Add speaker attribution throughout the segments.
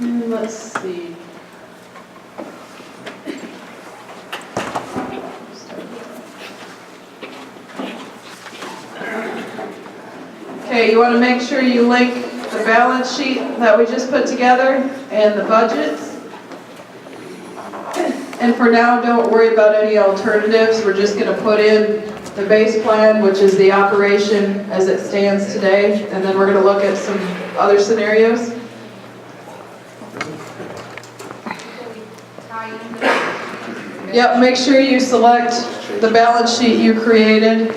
Speaker 1: Let's see. Okay, you want to make sure you link the balance sheet that we just put together and the budgets. And for now, don't worry about any alternatives. We're just going to put in the base plan, which is the operation as it stands today, and then we're going to look at some other scenarios. Yep, make sure you select the balance sheet you created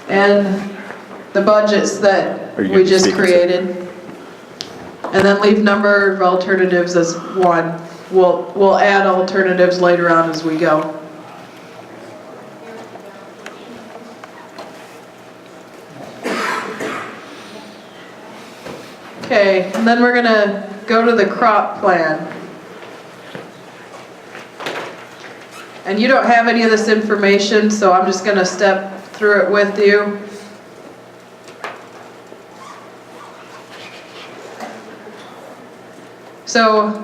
Speaker 1: and the budgets that we just created. And then leave number of alternatives as 1. We'll add alternatives later on as we go. Okay, and then we're gonna go to the crop plan. And you don't have any of this information, so I'm just gonna step through it with you. So,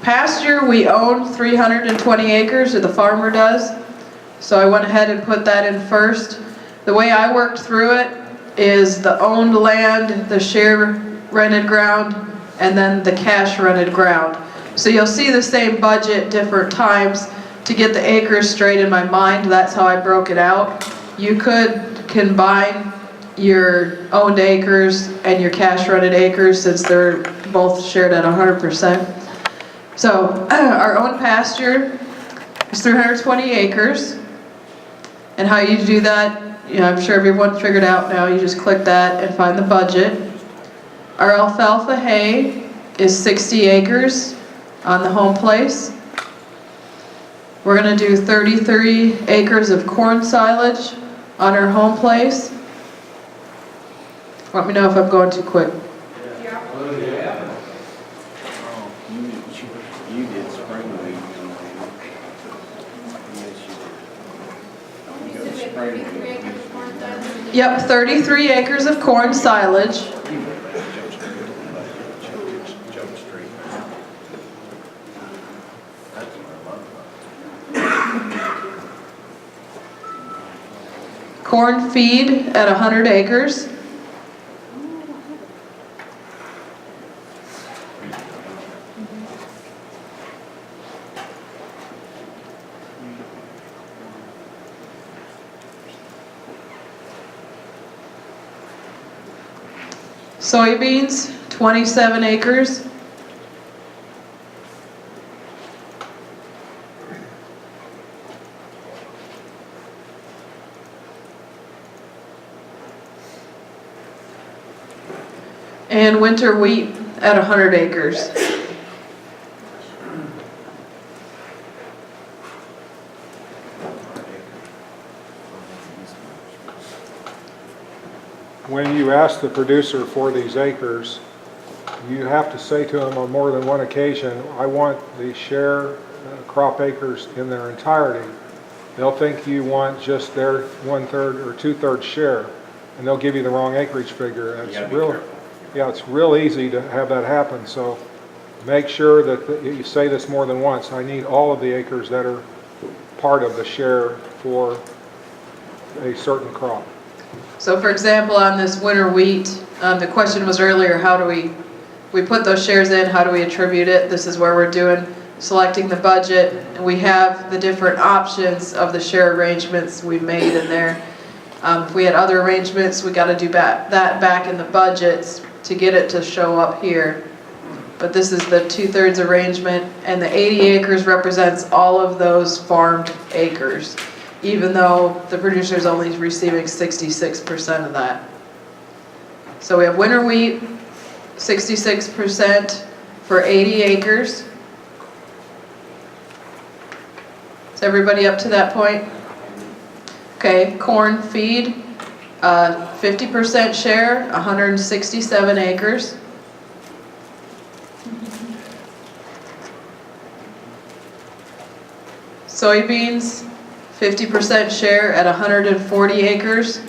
Speaker 1: pasture, we own 320 acres, or the farmer does. So I went ahead and put that in first. The way I worked through it is the owned land, the share rented ground, and then the cash rented ground. So you'll see the same budget different times. To get the acres straight in my mind, that's how I broke it out. You could combine your owned acres and your cash rented acres since they're both shared at 100%. So our own pasture is 320 acres. And how you do that, I'm sure everyone figured out now. You just click that and find the budget. Our alfalfa hay is 60 acres on the home place. We're going to do 33 acres of corn silage on our home place. Let me know if I'm going too quick.
Speaker 2: You did spring wheat.
Speaker 1: Yep, 33 acres of corn silage. Corn feed at 100 acres. Soybeans, 27 acres. And winter wheat at 100 acres.
Speaker 3: When you ask the producer for these acres, you have to say to them on more than one occasion, I want the share crop acres in their entirety. They'll think you want just their 1/3 or 2/3 share, and they'll give you the wrong acreage figure. And it's real easy to have that happen. So make sure that you say this more than once. I need all of the acres that are part of the share for a certain crop.
Speaker 1: So for example, on this winter wheat, the question was earlier, how do we put those shares in, how do we attribute it? This is where we're selecting the budget, and we have the different options of the share arrangements we made in there. If we had other arrangements, we got to do that back in the budgets to get it to show up here. But this is the 2/3 arrangement, and the 80 acres represents all of those farmed acres, even though the producer is only receiving 66% of that. So we have winter wheat, 66% for 80 acres. Is everybody up to that point? Okay, corn feed, 50% share, 167 acres. Soybeans, 50% share at 140 acres.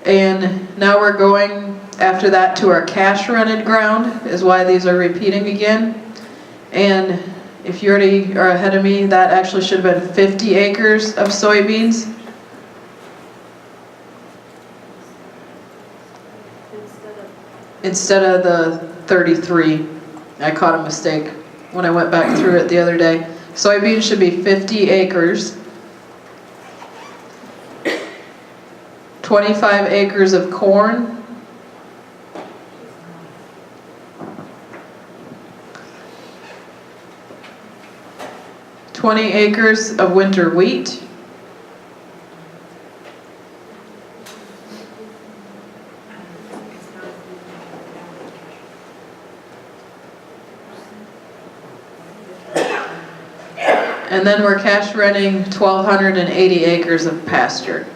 Speaker 1: And now we're going after that to our cash rented ground, is why these are repeating again. And if you already are ahead of me, that actually should have been 50 acres of soybeans. Instead of the 33. I caught a mistake when I went back through it the other day. Soybeans should be 50 acres. 25 acres of corn. $20 acres of winter wheat. And then we're cash renting 1,280 acres of pasture.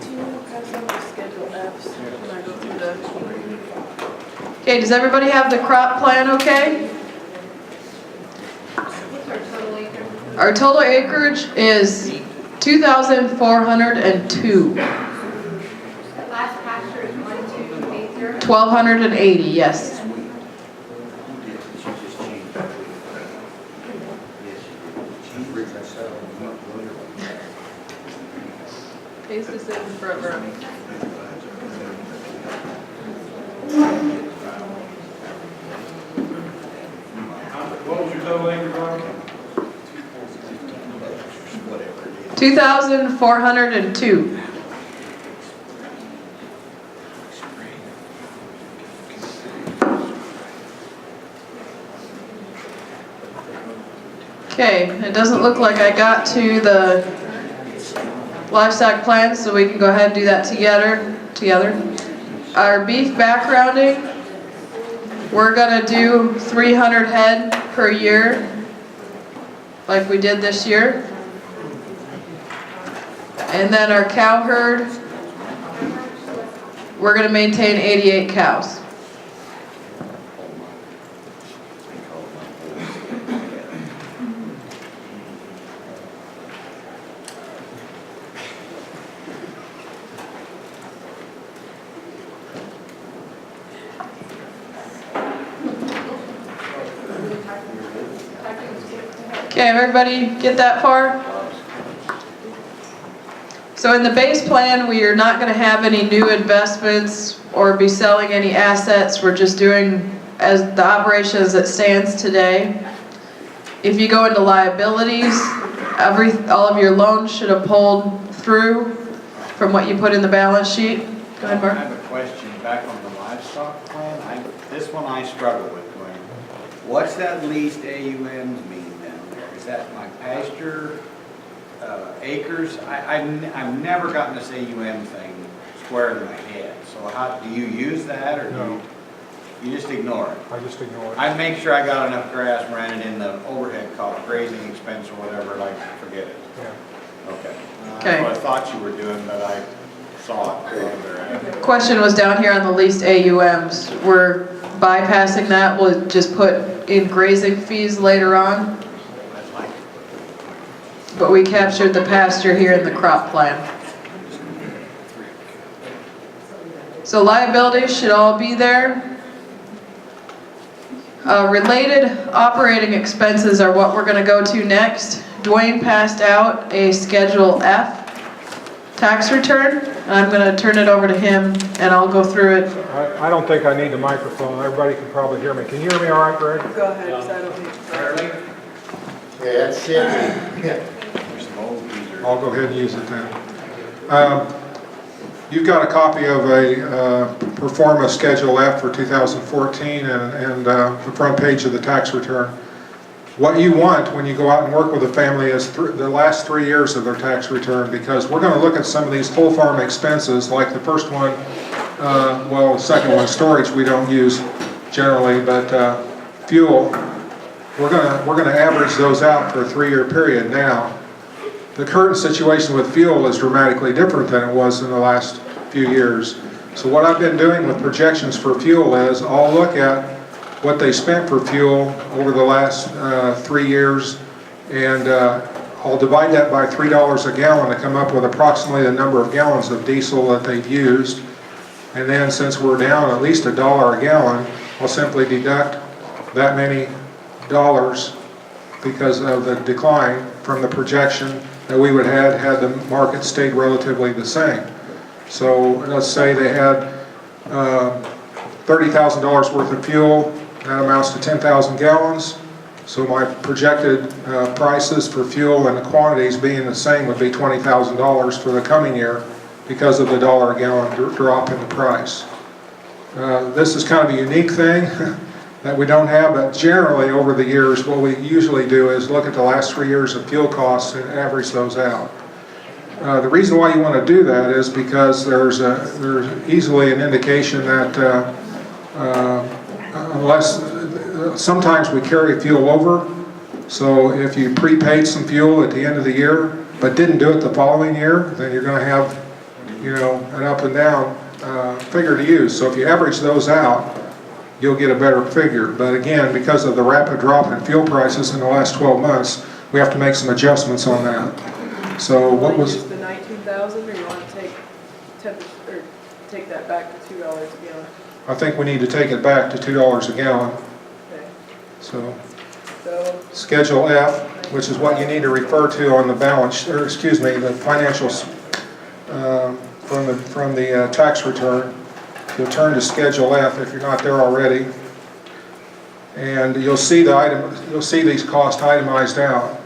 Speaker 2: Do you have some of the Schedule Fs when I go through the...
Speaker 1: Okay, does everybody have the crop plan okay?
Speaker 2: What's our total acre?
Speaker 1: Our total acreage is 2,402.
Speaker 4: Last pasture is 1280.
Speaker 1: 1,280, yes.
Speaker 2: Paste this in front row.
Speaker 3: What was your total acre, Ron?
Speaker 1: 2,402. Okay, it doesn't look like I got to the livestock plan, so we can go ahead and do that together. Our beef backgrounding, we're gonna do 300 head per year, like we did this year. And then our cow herd, we're gonna maintain 88 cows. Okay, everybody get that far? So in the base plan, we are not going to have any new investments or be selling any assets. We're just doing as the operation as it stands today. If you go into liabilities, all of your loans should have pulled through from what you put in the balance sheet. Go ahead,
Speaker 5: I
Speaker 1: Mark.
Speaker 5: have a question back on the livestock plan. This one I struggle with, Dwayne. What's that leased AUMs mean down there? Is that my pasture, acres? I've never gotten this AUM thing squared in my head. So how, do you use that or
Speaker 3: No.
Speaker 5: you just ignore it?
Speaker 3: I just ignore it.
Speaker 5: I make sure I got enough grass rented in the overhead cost, grazing expense or whatever, like, forget it.
Speaker 3: Yeah.
Speaker 5: Okay.
Speaker 1: Okay.
Speaker 5: That's what I thought you were doing, but I saw it over there.
Speaker 1: Question was down here on the leased AUMs. We're bypassing that. We'll just put in grazing fees later on.
Speaker 5: I'd like to.
Speaker 1: But we captured the pasture here in the crop plan. So liabilities should all be there. Related operating expenses are what we're going to go to next. Dwayne passed out a Schedule F tax return. I'm going to turn it over to him and I'll go through it.
Speaker 3: I don't think I need the microphone. Everybody can probably hear me. Can you hear me all right, Greg?
Speaker 2: Go ahead, because I don't need to.
Speaker 6: Yeah, that's it.
Speaker 5: There's some old geezer.
Speaker 3: I'll go ahead and use it then. You've got a copy of a Performa Schedule F for 2014 and the front page of the tax return. What you want when you go out and work with a family is the last 3 years of their tax return, because we're going to look at some of these whole farm expenses, like the first one, well, the second one, storage, we don't use generally, but fuel we're gonna average those out for a 3-year period. Now, the current situation with fuel is dramatically different than it was in the last few years. So what I've been doing with projections for fuel is I'll look at what they spent for fuel over the last 3 years, and I'll divide that by $3 a gallon to come up with approximately the number of gallons of diesel that they've used. And then since we're down at least $1 a gallon, I'll simply deduct that many dollars because of the decline from the projection that we would have had the market stayed relatively the same. So let's say they had $30,000 worth of fuel, that amounts to 10,000 gallons. So my projected prices for fuel and the quantities being the same would be $20,000 for the coming year because of the $1 a gallon drop in the price. This is kind of a unique thing that we don't have, but generally over the years what we usually do is look at the last 3 years of fuel costs and average those out. The reason why you want to do that is because there's easily an indication that unless sometimes we carry fuel over, so if you prepaid some fuel at the end of the year but didn't do it the following year, then you're going to have, you know, an up and down figure to use. So if you average those out, you'll get a better figure. But again, because of the rapid drop in fuel prices in the last 12 months, we have to make some adjustments on that. So what was
Speaker 2: Use the 19,000, or you want to take 10, or take that back to $2 a gallon?
Speaker 3: I think we need to take it back to $2 a gallon.
Speaker 2: Okay.
Speaker 3: So
Speaker 2: So
Speaker 3: Schedule F, which is what you need to refer to on the balance, or excuse me, the financials from the tax return. You'll turn to Schedule F if you're not there already, and you'll see these costs itemized out.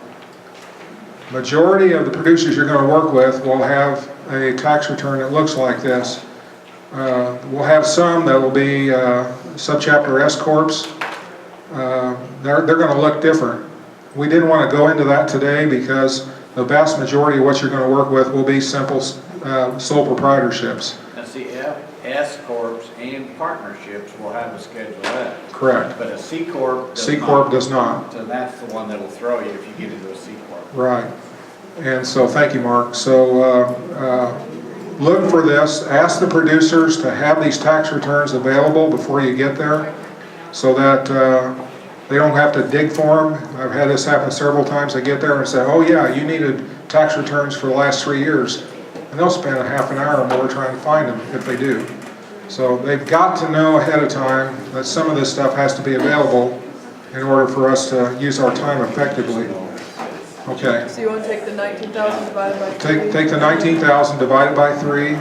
Speaker 3: Majority of the producers you're going to work with will have a tax return that looks like this. We'll have some that will be subchapter S corps. They're going to look different. We didn't want to go into that today because the vast majority of what you're going to work with will be simple sole proprietorships.
Speaker 5: Now see, S corps and partnerships will have a Schedule F.
Speaker 3: Correct.
Speaker 5: But a C corp does
Speaker 3: C
Speaker 5: not.
Speaker 3: corp does not.
Speaker 5: So that's the one that'll throw you if you get into a C corp.
Speaker 3: Right. And so, thank you, Mark. So look for this. Ask the producers to have these tax returns available before you get there so that they don't have to dig for them. I've had this happen several times. I get there and say, oh yeah, you needed tax returns for the last 3 years. And they'll spend a half an hour or more trying to find them if they do. So they've got to know ahead of time that some of this stuff has to be available in order for us to use our time effectively. Okay.
Speaker 2: you want to take the 19,000 divided by 3?
Speaker 3: Take the 19,000 divided by 3,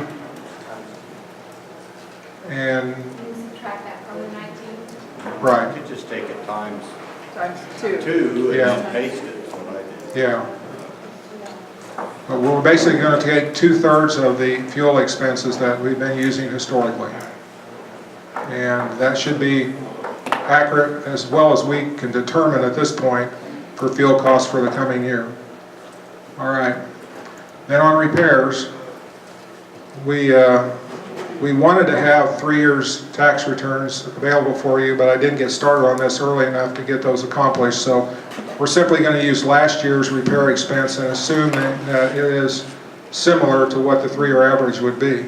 Speaker 3: and,
Speaker 4: Subtract that from the 19.
Speaker 3: right,
Speaker 5: You could just take it times
Speaker 2: Times 2.
Speaker 5: 2 and
Speaker 3: Yeah.
Speaker 5: just paste it, is what I did.
Speaker 3: yeah. But we're basically going to take 2/3 of the fuel expenses that we've been using historically. And that should be accurate as well as we can determine at this point for fuel costs for the coming year. All right. Then on repairs, we wanted to have 3 years tax returns available for you, but I didn't get started on this early enough to get those accomplished. So we're simply going to use last year's repair expense and assume that it is similar to what the 3-year average would be.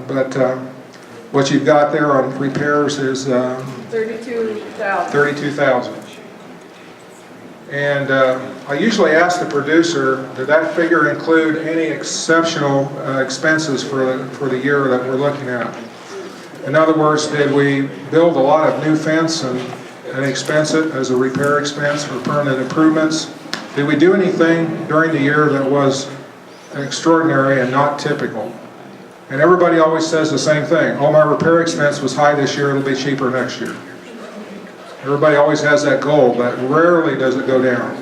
Speaker 3: But what you've got there on repairs is
Speaker 2: 32,000.
Speaker 3: 32,000. And I usually ask the producer, did that figure include any exceptional expenses for the year that we're looking at? In other words, did we build a lot of new fence and expense it as a repair expense for permanent improvements? Did we do anything during the year that was extraordinary and not typical? And everybody always says the same thing. Oh, my repair expense was high this year, it'll be cheaper next year. Everybody always has that goal, but rarely does it go down.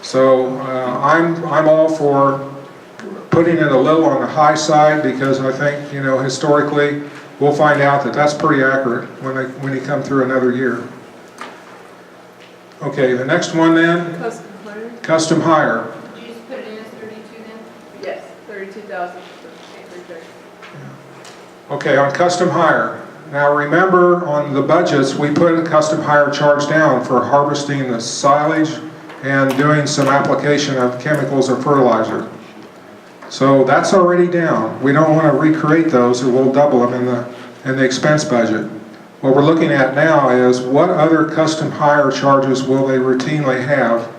Speaker 3: So I'm all for putting it a little on the high side because I think, you know, historically we'll find out that that's pretty accurate when you come through another year. Okay, the next one then,
Speaker 2: Custom hire?
Speaker 3: custom hire.
Speaker 4: Did you just put it in as 32 then?
Speaker 2: Yes, 32,000 for repair.
Speaker 3: Okay, on custom hire, Now remember, on the budgets, we put a custom hire charge down for harvesting the silage and doing some application of chemicals or fertilizer. So that's already down. We don't want to recreate those, or we'll double them in the expense budget. What we're looking at now is what other custom hire charges will they routinely have,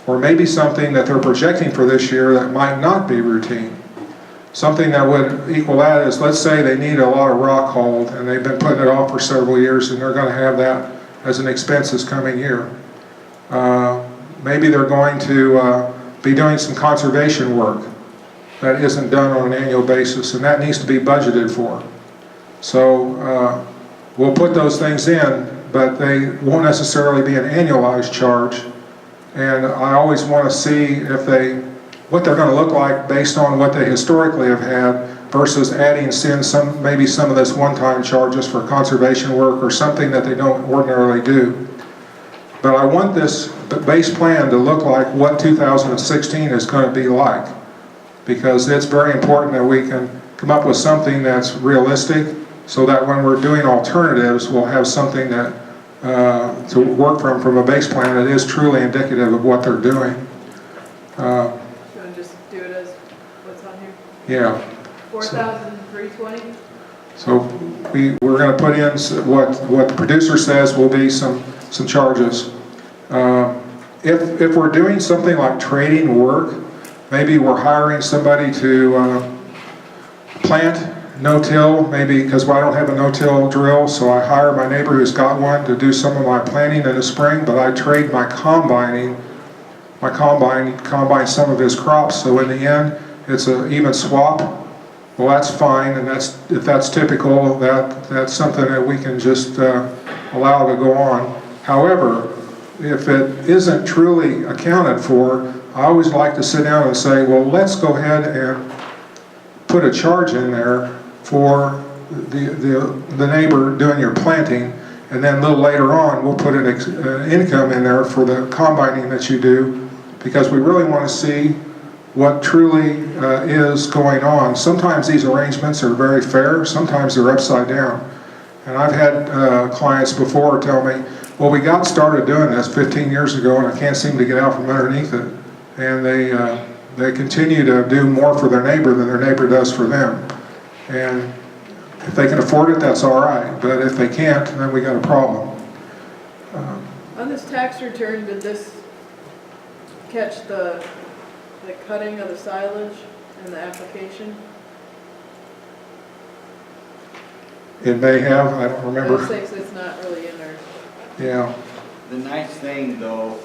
Speaker 3: or maybe something that they're projecting for this year that might not be routine. Something that would equal that is, let's say they need a lot of rock hauled and they've been putting it off for several years and they're going to have that as an expense this coming year. Maybe they're going to be doing some conservation work that isn't done on an annual basis, and that needs to be budgeted for. So we'll put those things in, but they won't necessarily be an annualized charge. And I always want to see what they're going to look like based on what they historically have had versus adding in maybe some of this one-time charges for conservation work or something that they don't ordinarily do. But I want this base plan to look like what 2016 is going to be like, because it's very important that we can come up with something that's realistic so that when we're doing alternatives, we'll have something that to work from a base plan that is truly indicative of what they're doing.
Speaker 2: You want to just do it as what's on here?
Speaker 3: Yeah.
Speaker 2: 4,320?
Speaker 3: So we're going to put in what the producer says will be some charges. If we're doing something like trading work, maybe we're hiring somebody to plant no-till, maybe because I don't have a no-till drill, so I hire my neighbor who's got one to do some of my planting in the spring, but I trade my combine some of his crops, so in the end it's an even swap. Well, that's fine, and if that's typical, that's something that we can just allow to go on. However, if it isn't truly accounted for, I always like to sit down and say, well, let's go ahead and put a charge in there for the neighbor doing your planting, and then a little later on we'll put an income in there for the combining that you do, because we really want to see what truly is going on. Sometimes these arrangements are very fair, sometimes they're upside down. And I've had clients before tell me, well, we got started doing this 15 years ago and I can't seem to get out from underneath it. And they continue to do more for their neighbor than their neighbor does for them. And if they can afford it, that's all right. But if they can't, then we got a problem.
Speaker 2: On this tax return, did this catch the cutting of the silage and the application?
Speaker 3: It may have, I don't remember.
Speaker 2: It says it's not really in there.
Speaker 3: Yeah.
Speaker 5: The nice thing though,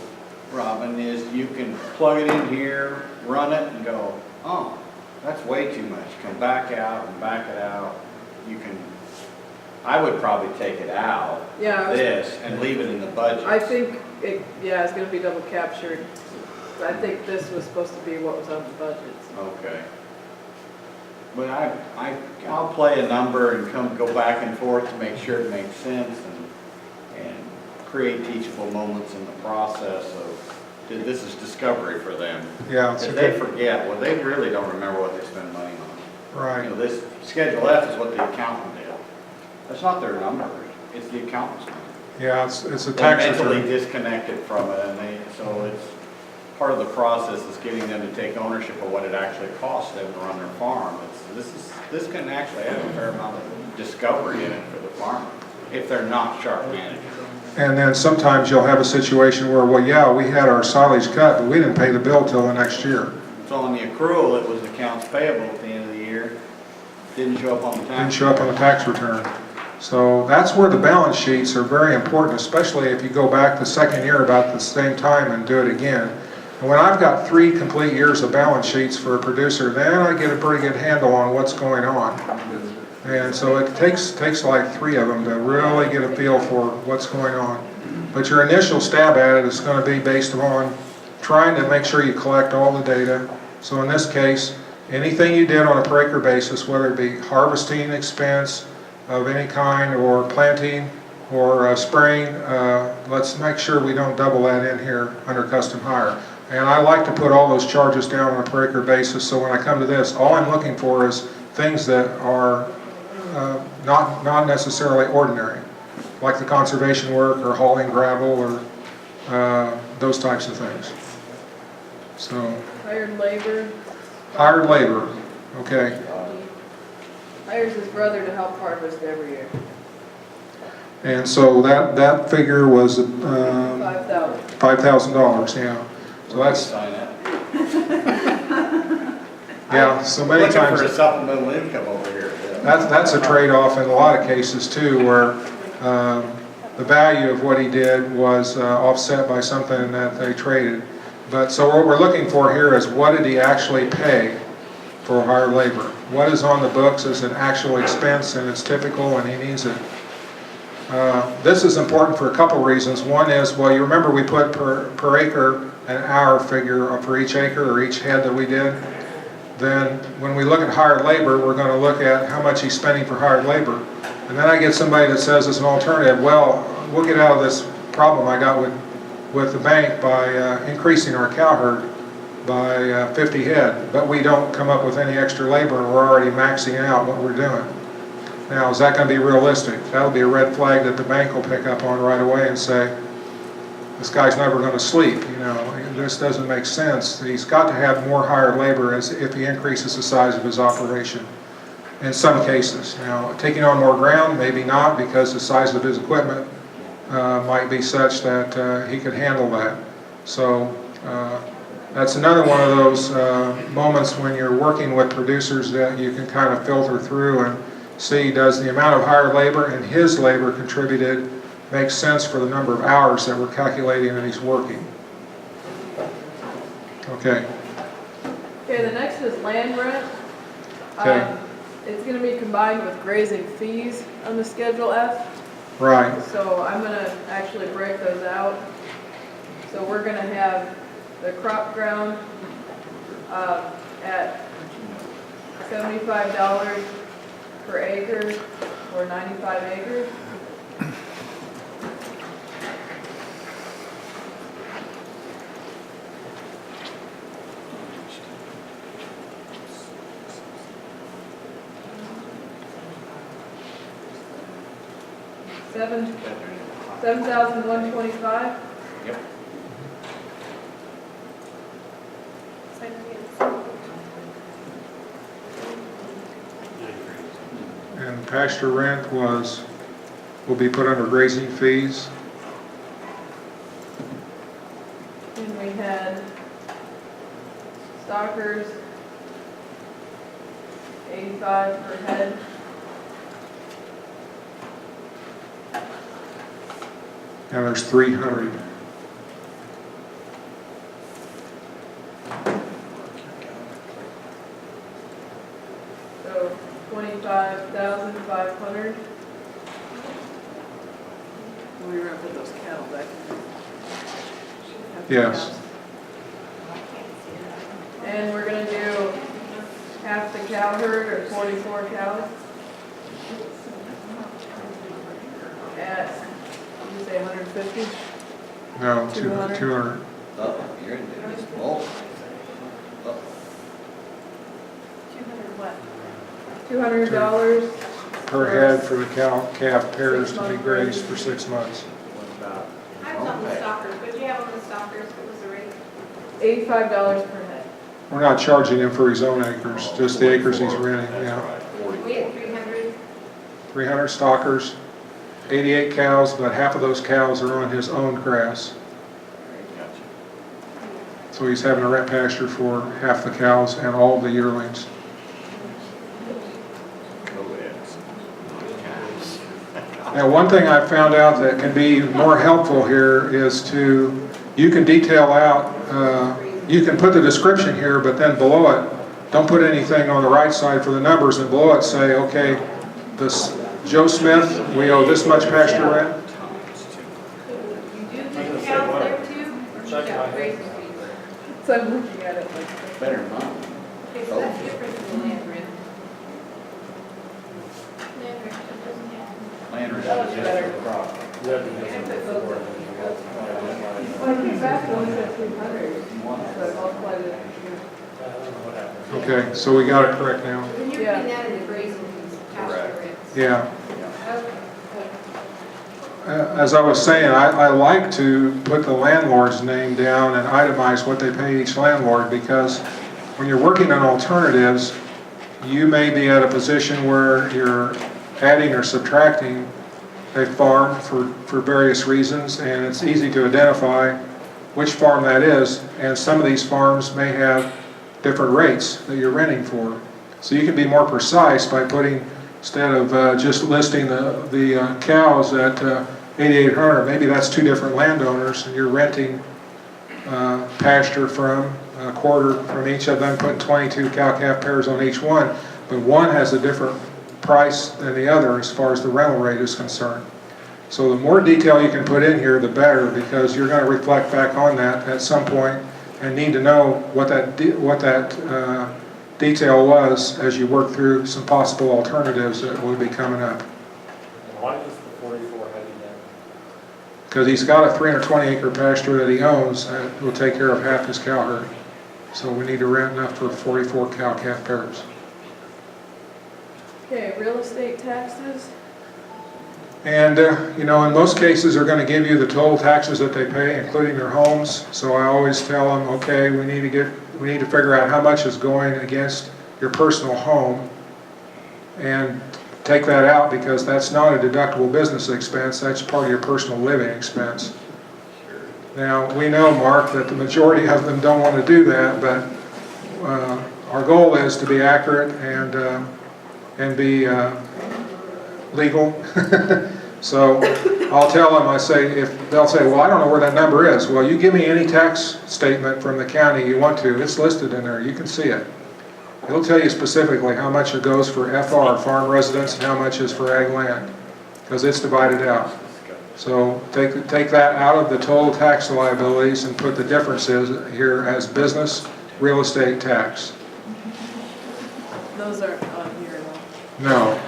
Speaker 5: Robin, is you can plug it in here, run it and go, oh, that's way too much. Come back out and back it out. I would probably take it out, this, and leave it in the budget.
Speaker 2: I think it's going to be double captured. I think this was supposed to be what was on the budgets.
Speaker 5: Okay. But I'll play a number and go back and forth to make sure it makes sense and create teachable moments in the process of, this is discovery for them.
Speaker 3: Yeah.
Speaker 5: If they forget, well, they really don't remember what they spend money on.
Speaker 3: Right.
Speaker 5: You know, this Schedule F is what the accountant did. That's not their number, it's the accountant's number.
Speaker 3: Yeah, it's a
Speaker 5: They're
Speaker 3: tax
Speaker 5: mentally
Speaker 3: return.
Speaker 5: disconnected from it, and so it's part of the process is getting them to take ownership of what it actually costs them to run their farm. This can actually have a fair amount of discovery in it for the farmer if they're not sharp managers.
Speaker 3: And then sometimes you'll have a situation where, well, yeah, we had our silage cut, but we didn't pay the bill till the next year.
Speaker 5: So on the accrual, it was accounts payable at the end of the year. Didn't show up on the tax.
Speaker 3: Didn't show up on the tax return. So that's where the balance sheets are very important, especially if you go back the second year about the same time and do it again. And when I've got 3 complete years of balance sheets for a producer, then I get a pretty good handle on what's going on. And so it takes like 3 of them to really get a feel for what's going on. But your initial stab at it is going to be based on trying to make sure you collect all the data. So in this case, anything you did on a per acre basis, whether it be harvesting expense of any kind or planting or spraying, let's make sure we don't double that in here under custom hire. And I like to put all those charges down on a per acre basis, so when I come to this, all I'm looking for is things that are not necessarily ordinary, like the conservation work or hauling gravel or those types of things. So,
Speaker 2: Hired labor.
Speaker 3: hired labor, okay.
Speaker 2: Hires his brother to help harvest every year.
Speaker 3: And so that figure was
Speaker 2: $5,000.
Speaker 3: $5,000, yeah. So that's,
Speaker 5: Sign that.
Speaker 3: yeah, so many
Speaker 5: Looking
Speaker 3: times.
Speaker 5: for a supplemental income over here.
Speaker 3: That's a trade-off in a lot of cases too, where the value of what he did was offset by something that they traded. But so what we're looking for here is what did he actually pay for hired labor? What is on the books is an actual expense and it's typical and he needs it. This is important for a couple reasons. One is, well, you remember we put per acre an hour figure for each acre or each head that we did. Then when we look at hired labor, we're going to look at how much he's spending for hired labor. And then I get somebody that says as an alternative, well, we'll get out of this problem I got with the bank by increasing our cow herd by 50 head, but we don't come up with any extra labor and we're already maxing out what we're doing. Now, is that going to be realistic? That'll be a red flag that the bank will pick up on right away and say, this guy's never going to sleep, you know, this doesn't make sense. He's got to have more hired labor as if he increases the size of his operation in some cases. Now, taking on more ground, maybe not, because the size of his equipment might be such that he could handle that. So that's another one of those moments when you're working with producers that you can kind of filter through and see, does the amount of hired labor and his labor contributed make sense for the number of hours that we're calculating that he's working.
Speaker 2: Okay,
Speaker 3: Okay.
Speaker 2: the next is land rent.
Speaker 3: Okay.
Speaker 2: It's going to be combined with grazing fees on the Schedule F.
Speaker 3: Right.
Speaker 2: So I'm going to actually break those out. So we're going to have the crop ground at $75 per acre or 95 acres. $7,125.
Speaker 5: Yep.
Speaker 3: And pasture rent will be put under grazing fees.
Speaker 2: And we had stockers, 85 per head.
Speaker 3: And there's 300.
Speaker 2: So 25,500. We were gonna put those cattle back in.
Speaker 3: Yes.
Speaker 2: And we're gonna do half the cow herd or 44 cows. At, you say 150?
Speaker 3: No,
Speaker 2: 200.
Speaker 3: 200.
Speaker 5: Oh, you're in this bulk. Oh,
Speaker 2: $200
Speaker 3: Per head for the calf pairs to be grazed for 6 months.
Speaker 4: I was on the stalkers, but you have on the stalkers, what was the rate?
Speaker 2: $85 per head.
Speaker 3: We're not charging him for his own acres, just the acres he's renting, yeah.
Speaker 4: We had 300.
Speaker 3: 300 stockers, 88 cows, but half of those cows are on his own grass. So he's having a rent pasture for half the cows and all the yearlings. Now, one thing I found out that can be more helpful here is you can detail out, you can put the description here, but then below it, don't put anything on the right side for the numbers, and below it say, okay, this Joe Smith, we owe this much pasture rent.
Speaker 4: You do the cows there too, or you got grazing fees?
Speaker 2: So I'm looking at it like.
Speaker 5: better than mine.
Speaker 4: Okay, so that's different than the land rent. Land rent doesn't have.
Speaker 5: Land rent
Speaker 2: That
Speaker 5: is
Speaker 2: was
Speaker 5: just
Speaker 2: better.
Speaker 5: for the crop.
Speaker 2: When I came back, it only said 300, so I multiplied it.
Speaker 3: Okay, so we got it correct now.
Speaker 4: And you're
Speaker 2: Yeah.
Speaker 4: putting that in the grazing fees, pasture rents.
Speaker 3: Yeah. As I was saying, I like to put the landlord's name down and itemize what they pay each landlord, because when you're working on alternatives, you may be at a position where you're adding or subtracting a farm for various reasons, and it's easy to identify which farm that is, and some of these farms may have different rates that you're renting for. So you can be more precise by putting, instead of just listing the cows at 8,800, maybe that's two different landowners, and you're renting pasture from a quarter from each of them, putting 22 cow-calf pairs on each one, but one has a different price than the other as far as the rental rate is concerned. So the more detail you can put in here, the better, because you're going to reflect back on that at some point and need to know what that detail was as you work through some possible alternatives that will be coming up.
Speaker 7: Why is the 44 heavy then?
Speaker 3: Because he's got a 320-acre pasture that he owns that will take care of half his cow herd. So we need to rent enough for 44 cow-calf pairs.
Speaker 2: Okay, real estate taxes.
Speaker 3: And, you know, in most cases, they're going to give you the total taxes that they pay, including their homes. So I always tell them, okay, we need to figure out how much is going against your personal home and take that out, because that's not a deductible business expense. That's part of your personal living expense. Now, we know, Mark, that the majority of them don't want to do that, but our goal is to be accurate and be legal. So I'll tell them, I say, if they'll say, well, I don't know where that number is. Well, you give me any tax statement from the county you want to. It's listed in there. You can see it. It'll tell you specifically how much it goes for FR, farm residence, and how much is for ag land, because it's divided out. So take that out of the total tax liabilities and put the differences here as business real estate tax.
Speaker 2: Those aren't on here, though.
Speaker 3: No.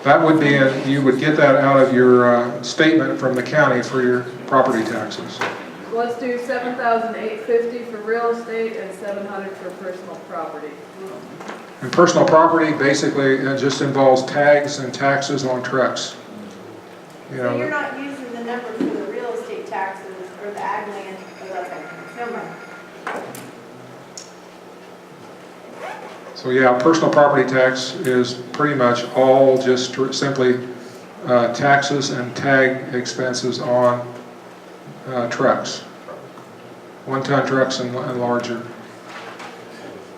Speaker 3: That would be, you would get that out of your statement from the county for your property taxes.
Speaker 2: Let's do 7,850 for real estate and 700 for personal property.
Speaker 3: And personal property, basically, it just involves tags and taxes on trucks. You
Speaker 4: So you're
Speaker 3: know,
Speaker 4: not using the numbers for the real estate taxes or the ag land, no more.
Speaker 3: so yeah, personal property tax is pretty much all just simply taxes and tag expenses on trucks. 1-ton trucks and larger.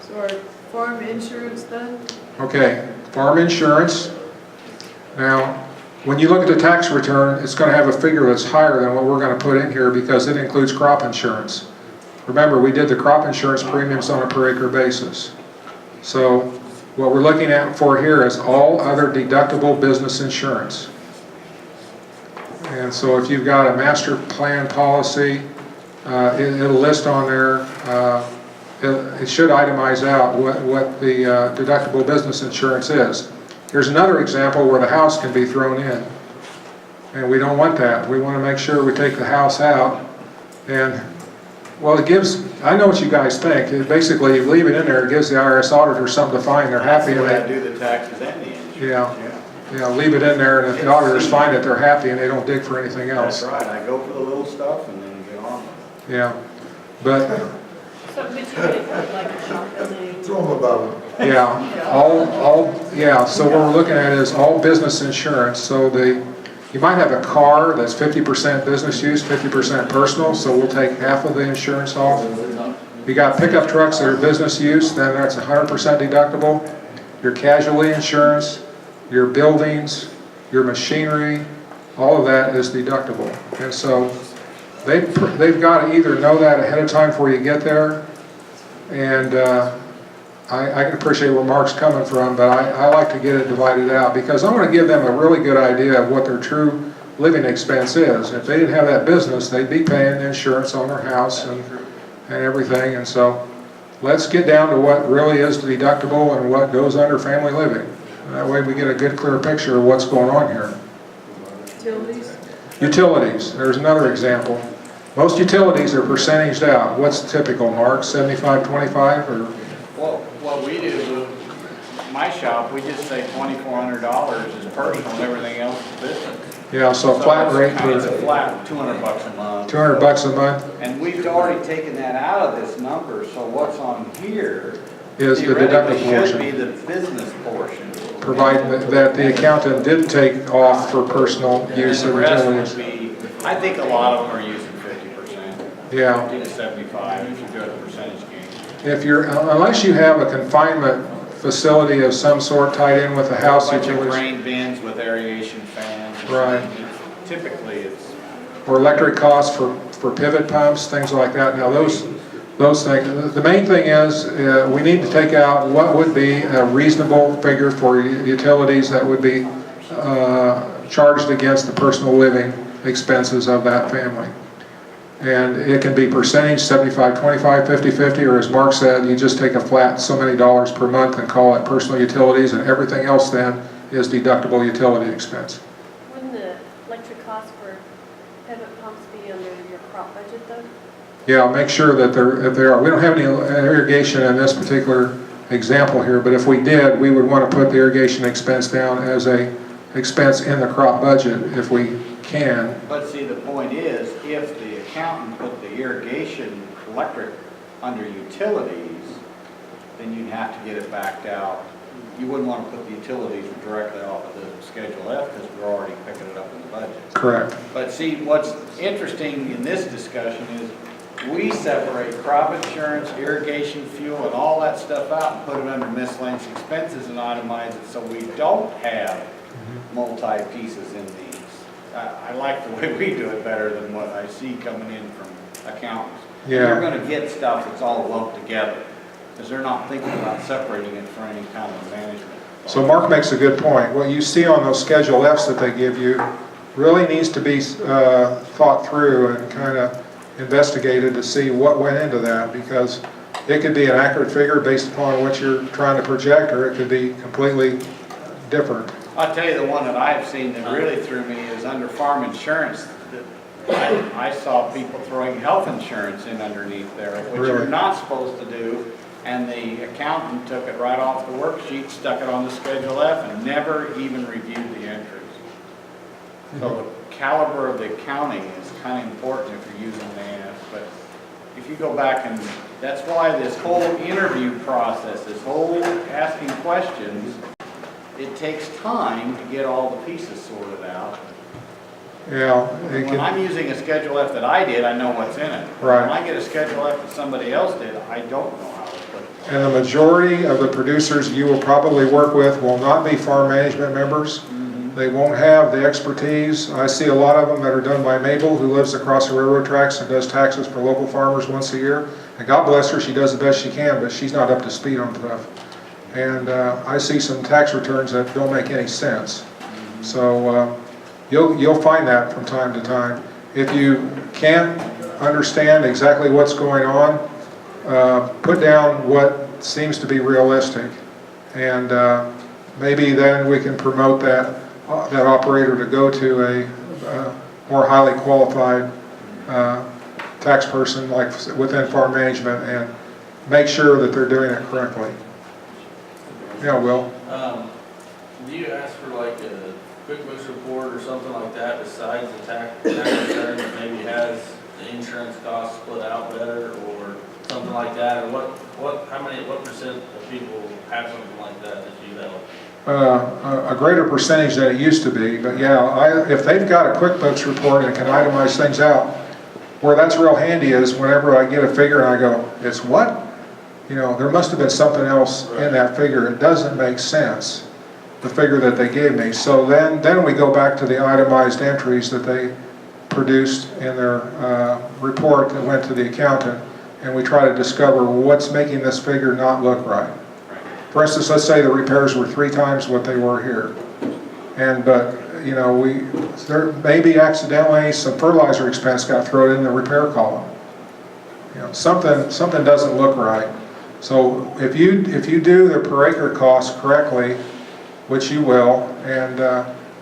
Speaker 2: So our farm insurance then?
Speaker 3: Okay, farm insurance. Now, when you look at the tax return, it's going to have a figure that's higher than what we're going to put in here, because it includes crop insurance. Remember, we did the crop insurance premiums on a per acre basis. So what we're looking at for here is all other deductible business insurance. And so if you've got a master plan policy, it'll list on there, it should itemize out what the deductible business insurance is. Here's another example where the house can be thrown in. And we don't want that. We want to make sure we take the house out. And, well, it gives, I know what you guys think. It basically, you leave it in there, it gives the IRS auditor something to find. They're happy.
Speaker 5: That's the way I do the taxes and the insurance.
Speaker 3: Yeah, leave it in there, and if the auditors find it, they're happy and they don't dig for anything else.
Speaker 5: That's right. I go for the little stuff and then get on with it.
Speaker 3: Yeah, but
Speaker 4: So, but you get like a shop building.
Speaker 6: Throw them about.
Speaker 3: yeah, so what we're looking at is all business insurance. So you might have a car that's 50% business use, 50% personal, so we'll take half of the insurance off. You got pickup trucks that are business use, then that's 100% deductible. Your casualty insurance, your buildings, your machinery, all of that is deductible. And so they've got to either know that ahead of time before you get there, and I can appreciate where Mark's coming from, but I like to get it divided out, because I want to give them a really good idea of what their true living expense is. If they didn't have that business, they'd be paying insurance on their house and everything. And so let's get down to what really is deductible and what goes under family living. That way we get a good, clear picture of what's going on here.
Speaker 2: Utilities?
Speaker 3: Utilities, there's another example. Most utilities are percentaged out. What's typical, Mark? 75-25 or?
Speaker 5: Well, what we do, my shop, we just say $2,400 is personal and everything else is business.
Speaker 3: Yeah, so a flat rate
Speaker 5: It's a
Speaker 3: for
Speaker 5: flat $200 a month.
Speaker 3: $200 a month
Speaker 5: And we've already taken that out of this number, so what's on here
Speaker 3: is the
Speaker 5: theoretically
Speaker 3: deductible
Speaker 5: should be
Speaker 3: portion,
Speaker 5: the business portion.
Speaker 3: provided that the accountant did take off for personal
Speaker 5: And
Speaker 3: use
Speaker 5: the
Speaker 3: of
Speaker 5: rest
Speaker 3: utilities.
Speaker 5: would be, I think a lot of them are using 50%,
Speaker 3: Yeah.
Speaker 5: 50 to 75 if you do a percentage gain.
Speaker 3: If you're, unless you have a confinement facility of some sort tied in with the house
Speaker 5: A bunch of
Speaker 3: utilities,
Speaker 5: grain bins with aeration fans.
Speaker 3: Right.
Speaker 5: Typically, it's,
Speaker 3: or electric costs for pivot pumps, things like that. Now those things, the main thing is we need to take out what would be a reasonable figure for utilities that would be charged against the personal living expenses of that family. And it can be percentage, 75, 25, 50, 50, or as Mark said, you just take a flat so many dollars per month and call it personal utilities, and everything else then is deductible utility expense.
Speaker 4: Wouldn't the electric cost for pivot pumps be under your crop budget though?
Speaker 3: Yeah, make sure that if they are, we don't have any irrigation in this particular example here, but if we did, we would want to put the irrigation expense down as a expense in the crop budget if we can.
Speaker 5: but see, the point is, if the accountant put the irrigation electric under utilities, then you'd have to get it backed out. You wouldn't want to put the utilities directly off of the Schedule F because we're already picking it up in the budget.
Speaker 3: Correct.
Speaker 5: But see, what's interesting in this discussion is we separate crop insurance, irrigation fuel, and all that stuff out and put it under miscellaneous expenses and itemize it so we don't have multi-pieces in these. I like the way we do it better than what I see coming in from accountants.
Speaker 3: Yeah.
Speaker 5: You're gonna get stuff that's all lumped together because they're not thinking about separating it for any kind of management.
Speaker 3: So Mark makes a good point. What you see on those Schedule Fs that they give you really needs to be thought through and kind of investigated to see what went into that, because it could be an accurate figure based upon what you're trying to project, or it could be completely different.
Speaker 5: I'll tell you the one that I've seen that really threw me is under farm insurance. I saw people throwing health insurance in underneath there, which you're
Speaker 3: Really?
Speaker 5: not supposed to do. And the accountant took it right off the worksheet, stuck it on the Schedule F, and never even reviewed the entries. So the caliber of the accounting is kind of important if you're using that. But if you go back and, that's why this whole interview process, this whole asking questions, it takes time to get all the pieces sorted out.
Speaker 3: Yeah. It
Speaker 5: When
Speaker 3: can,
Speaker 5: I'm using a Schedule F that I did, I know what's in it.
Speaker 3: Right.
Speaker 5: When I get a Schedule F that somebody else did, I don't know how to put it.
Speaker 3: and the majority of the producers you will probably work with will not be farm management members. They won't have the expertise. I see a lot of them that are done by Mabel, who lives across the railroad tracks and does taxes for local farmers once a year. And God bless her, she does the best she can, but she's not up to speed on stuff. And I see some tax returns that don't make any sense. So you'll find that from time to time. If you can't understand exactly what's going on, put down what seems to be realistic, and maybe then we can promote that operator to go to a more highly qualified tax person like within farm management and make sure that they're doing it correctly. Yeah, Will.
Speaker 8: Do you ask for like a QuickBooks report or something like that besides the tax return that maybe has the insurance costs split out better or something like that? Or what percent of people have something like that you have?
Speaker 3: A greater percentage than it used to be, but yeah, if they've got a QuickBooks report and can itemize things out, where that's real handy is whenever I get a figure and I go, it's what? You know, there must have been something else in that figure. It doesn't make sense, the figure that they gave me. So then we go back to the itemized entries that they produced in their report that went to the accountant, and we try to discover what's making this figure not look right. For instance, let's say the repairs were 3 times what they were here. But you know, there maybe accidentally some fertilizer expense got thrown in the repair column. You know, something doesn't look right. So if you do the per acre cost correctly, which you will, and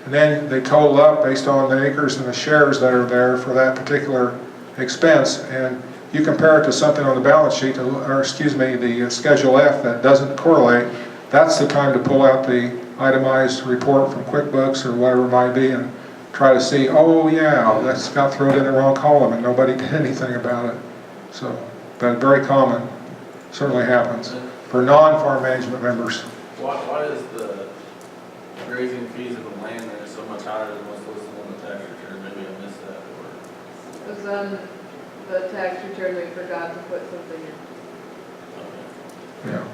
Speaker 3: then they total up based on the acres and the shares that are there for that particular expense, and you compare it to something on the balance sheet, or excuse me, the Schedule F that doesn't correlate, that's the time to pull out the itemized report from QuickBooks or whatever it might be and try to see, oh yeah, that's got thrown in the wrong column and nobody did anything about it. So, but very common, certainly happens for non-farm management members.
Speaker 8: Why is the grazing fees of the land rent so much higher than what's listed on the tax return? Maybe I missed that, or,
Speaker 2: Because on the tax return, we forgot to put something in.
Speaker 8: okay.
Speaker 3: Yeah,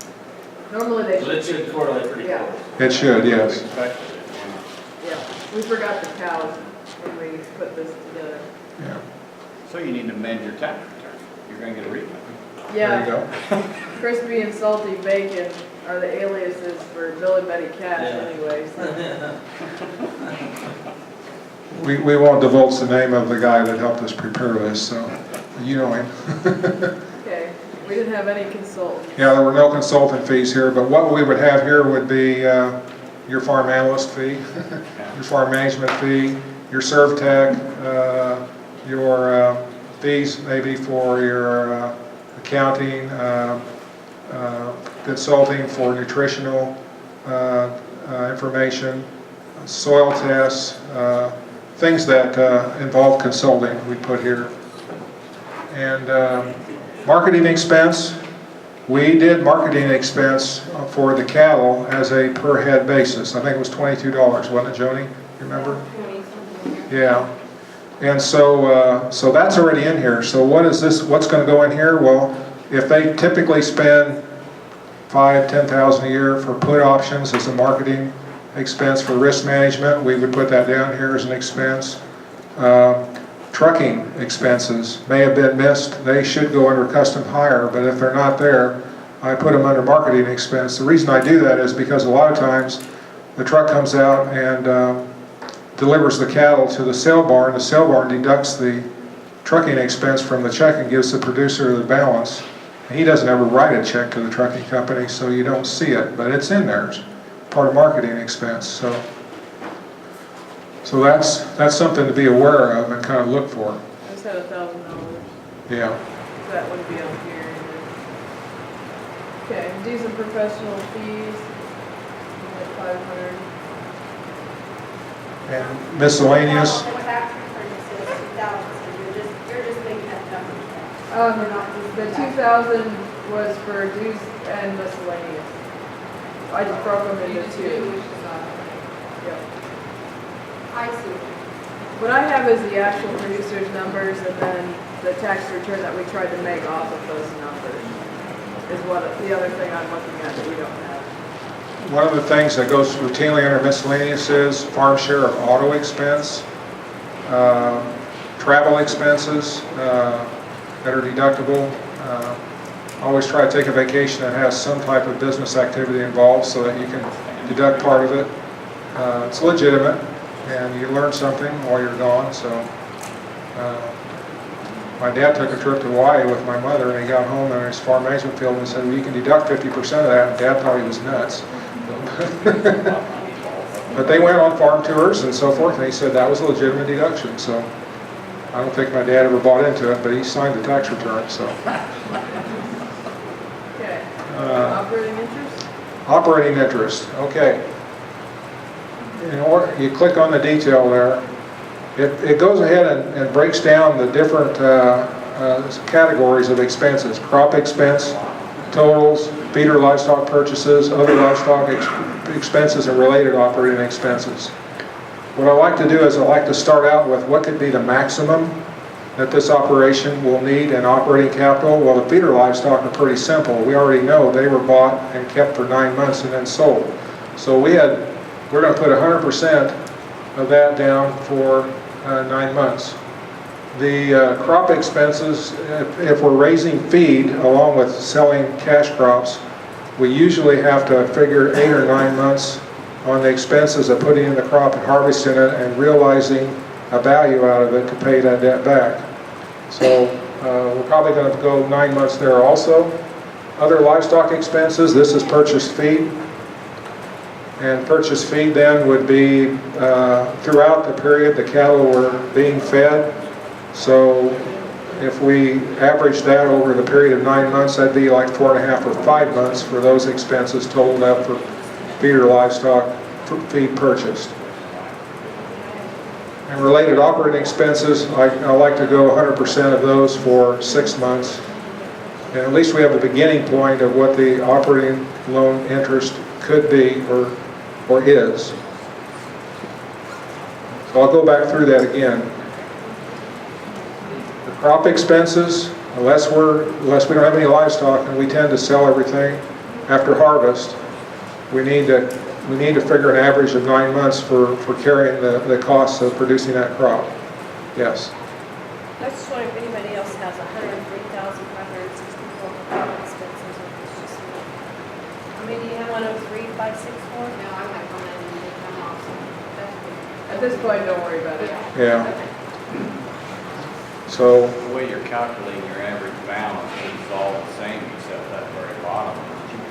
Speaker 2: Normally they
Speaker 8: But it
Speaker 2: should
Speaker 8: should
Speaker 2: be,
Speaker 8: correlate pretty
Speaker 2: Yeah.
Speaker 8: close.
Speaker 3: it should, yes.
Speaker 8: Expected it.
Speaker 2: yeah. We forgot the cows when we put this together.
Speaker 3: Yeah.
Speaker 5: So you need to amend your tax return. You're gonna get a refund.
Speaker 3: There you
Speaker 2: Yeah,
Speaker 3: go.
Speaker 2: crispy and salty bacon are the aliases for Bill and Betty Cash
Speaker 8: Yeah.
Speaker 2: anyway, so.
Speaker 3: We won't divulge the name of the guy that helped us prepare this, so you know him.
Speaker 2: Okay, we didn't have any consultants.
Speaker 3: Yeah, there were no consultant fees here, but what we would have here would be your farm analyst fee, your farm management fee, your serve tech, your fees maybe for your accounting, consulting for nutritional information, soil tests, things that involve consulting we put here. And marketing expense, we did marketing expense for the cattle as a per head basis. I think it was $22, wasn't it, Joni? You remember? Yeah. And so, so that's already in here. So what is this, what's going to go in here? Well, if they typically spend $5,000–10,000 a year for put options as a marketing expense for risk management, we would put that down here as an expense. Trucking expenses may have been missed. They should go under custom hire, but if they're not there, I put them under marketing expense. The reason I do that is because a lot of times the truck comes out and delivers the cattle to the sale barn. The sale barn deducts the trucking expense from the check and gives the producer the balance. He doesn't ever write a check to the trucking company, so you don't see it, but it's in there. It's part of marketing expense. So that's something to be aware of and kind of look for.
Speaker 2: I just had $1,000.
Speaker 3: Yeah.
Speaker 2: That wouldn't be on here. Okay, dues and professional fees, like 500.
Speaker 3: And miscellaneous.
Speaker 4: The tax return says 2,000, so you're just making that number. We're not using
Speaker 2: The
Speaker 4: that.
Speaker 2: 2,000 was for dues and miscellaneous. I just broke them into two. Yep.
Speaker 4: I see.
Speaker 2: What I have is the actual producer's numbers and then the tax return that we tried to make off of those numbers is what, the other thing I'm looking at that we don't have.
Speaker 3: One of the things that goes routinely under miscellaneous is farm share of auto expense, travel expenses that are deductible. Always try to take a vacation that has some type of business activity involved so that you can deduct part of it. It's legitimate and you learn something while you're gone. So my dad took a trip to Hawaii with my mother and he got home in his farm management field and said, well, you can deduct 50% of that, and Dad thought he was nuts. But they went on farm tours and so forth, and he said that was a legitimate deduction. So I don't think my dad ever bought into it, but he signed the tax return. So
Speaker 2: Okay, operating interest?
Speaker 3: operating interest, okay. You click on the detail there. It goes ahead and breaks down the different categories of expenses: crop expense, totals, feeder livestock purchases, other livestock expenses, and related operating expenses. What I like to do is I like to start out with what could be the maximum that this operation will need in operating capital. Well, the feeder livestock are pretty simple. We already know they were bought and kept for 9 months and then sold. So we're going to put 100% of that down for 9 months. The crop expenses, if we're raising feed along with selling cash crops, we usually have to figure 8 or 9 months on the expenses of putting in the crop and harvesting it and realizing a value out of it to pay that debt back. So we're probably going to go 9 months there also. Other livestock expenses, this is purchased feed. And purchased feed then would be throughout the period the cattle were being fed. So if we average that over the period of 9 months, that'd be like 4.5 or 5 months for those expenses totaled up for feeder livestock feed purchased. And related operating expenses, I like to go 100% of those for 6 months. And at least we have a beginning point of what the operating loan interest could be or is. So I'll go back through that again. The crop expenses, unless we don't have any livestock and we tend to sell everything after harvest, we need to figure an average of 9 months for carrying the costs of producing that crop. Yes.
Speaker 4: I was just wondering if anybody else has 103,564 crop expenses, or if it's just me. How many do you have? 103,564?
Speaker 9: No, I have one and they come off, so that's good.
Speaker 2: At this point, don't worry about it.
Speaker 3: Yeah. So,
Speaker 5: The way you're calculating your average balance is all the same except that very bottom.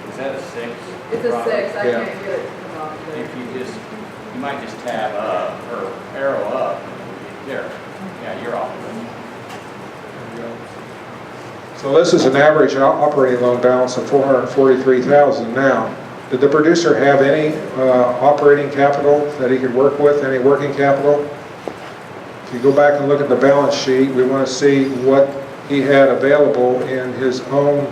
Speaker 5: Is that a 6?
Speaker 2: It's a 6, I
Speaker 3: Yeah.
Speaker 2: can't get it to come off there.
Speaker 5: If you might just tab up or arrow up. There. Yeah, you're off.
Speaker 3: so this is an average operating loan balance of $443,000 now. Did the producer have any operating capital that he could work with, any working capital? If you go back and look at the balance sheet, we want to see what he had available in his own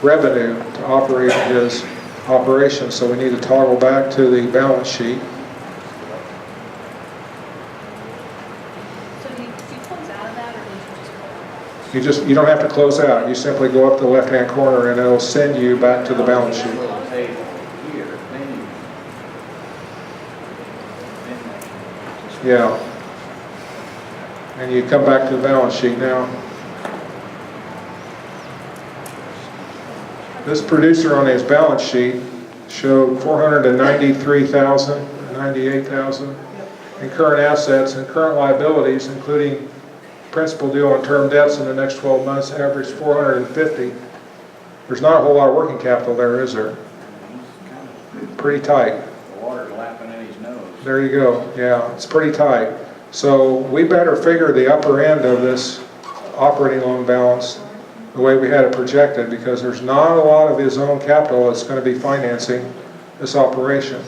Speaker 3: revenue to operate his operation. So we need to toggle back to the balance sheet.
Speaker 4: So do you close out of that, or did you just go?
Speaker 3: You don't have to close out. You simply go up the left-hand corner and it'll send you back to the balance sheet.
Speaker 5: Little table here, then
Speaker 3: Yeah. And you come back to the balance sheet now. This producer on his balance sheet showed 493,000, 98,000 in current assets and current liabilities, including principal due on term debts in the next 12 months, averaged 450. There's not a whole lot of working capital there, is there? Pretty tight.
Speaker 5: the water's lapping in his nose.
Speaker 3: There you go. Yeah, it's pretty tight. So we better figure the upper end of this operating loan balance the way we had it projected, because there's not a lot of his own capital that's going to be financing this operation.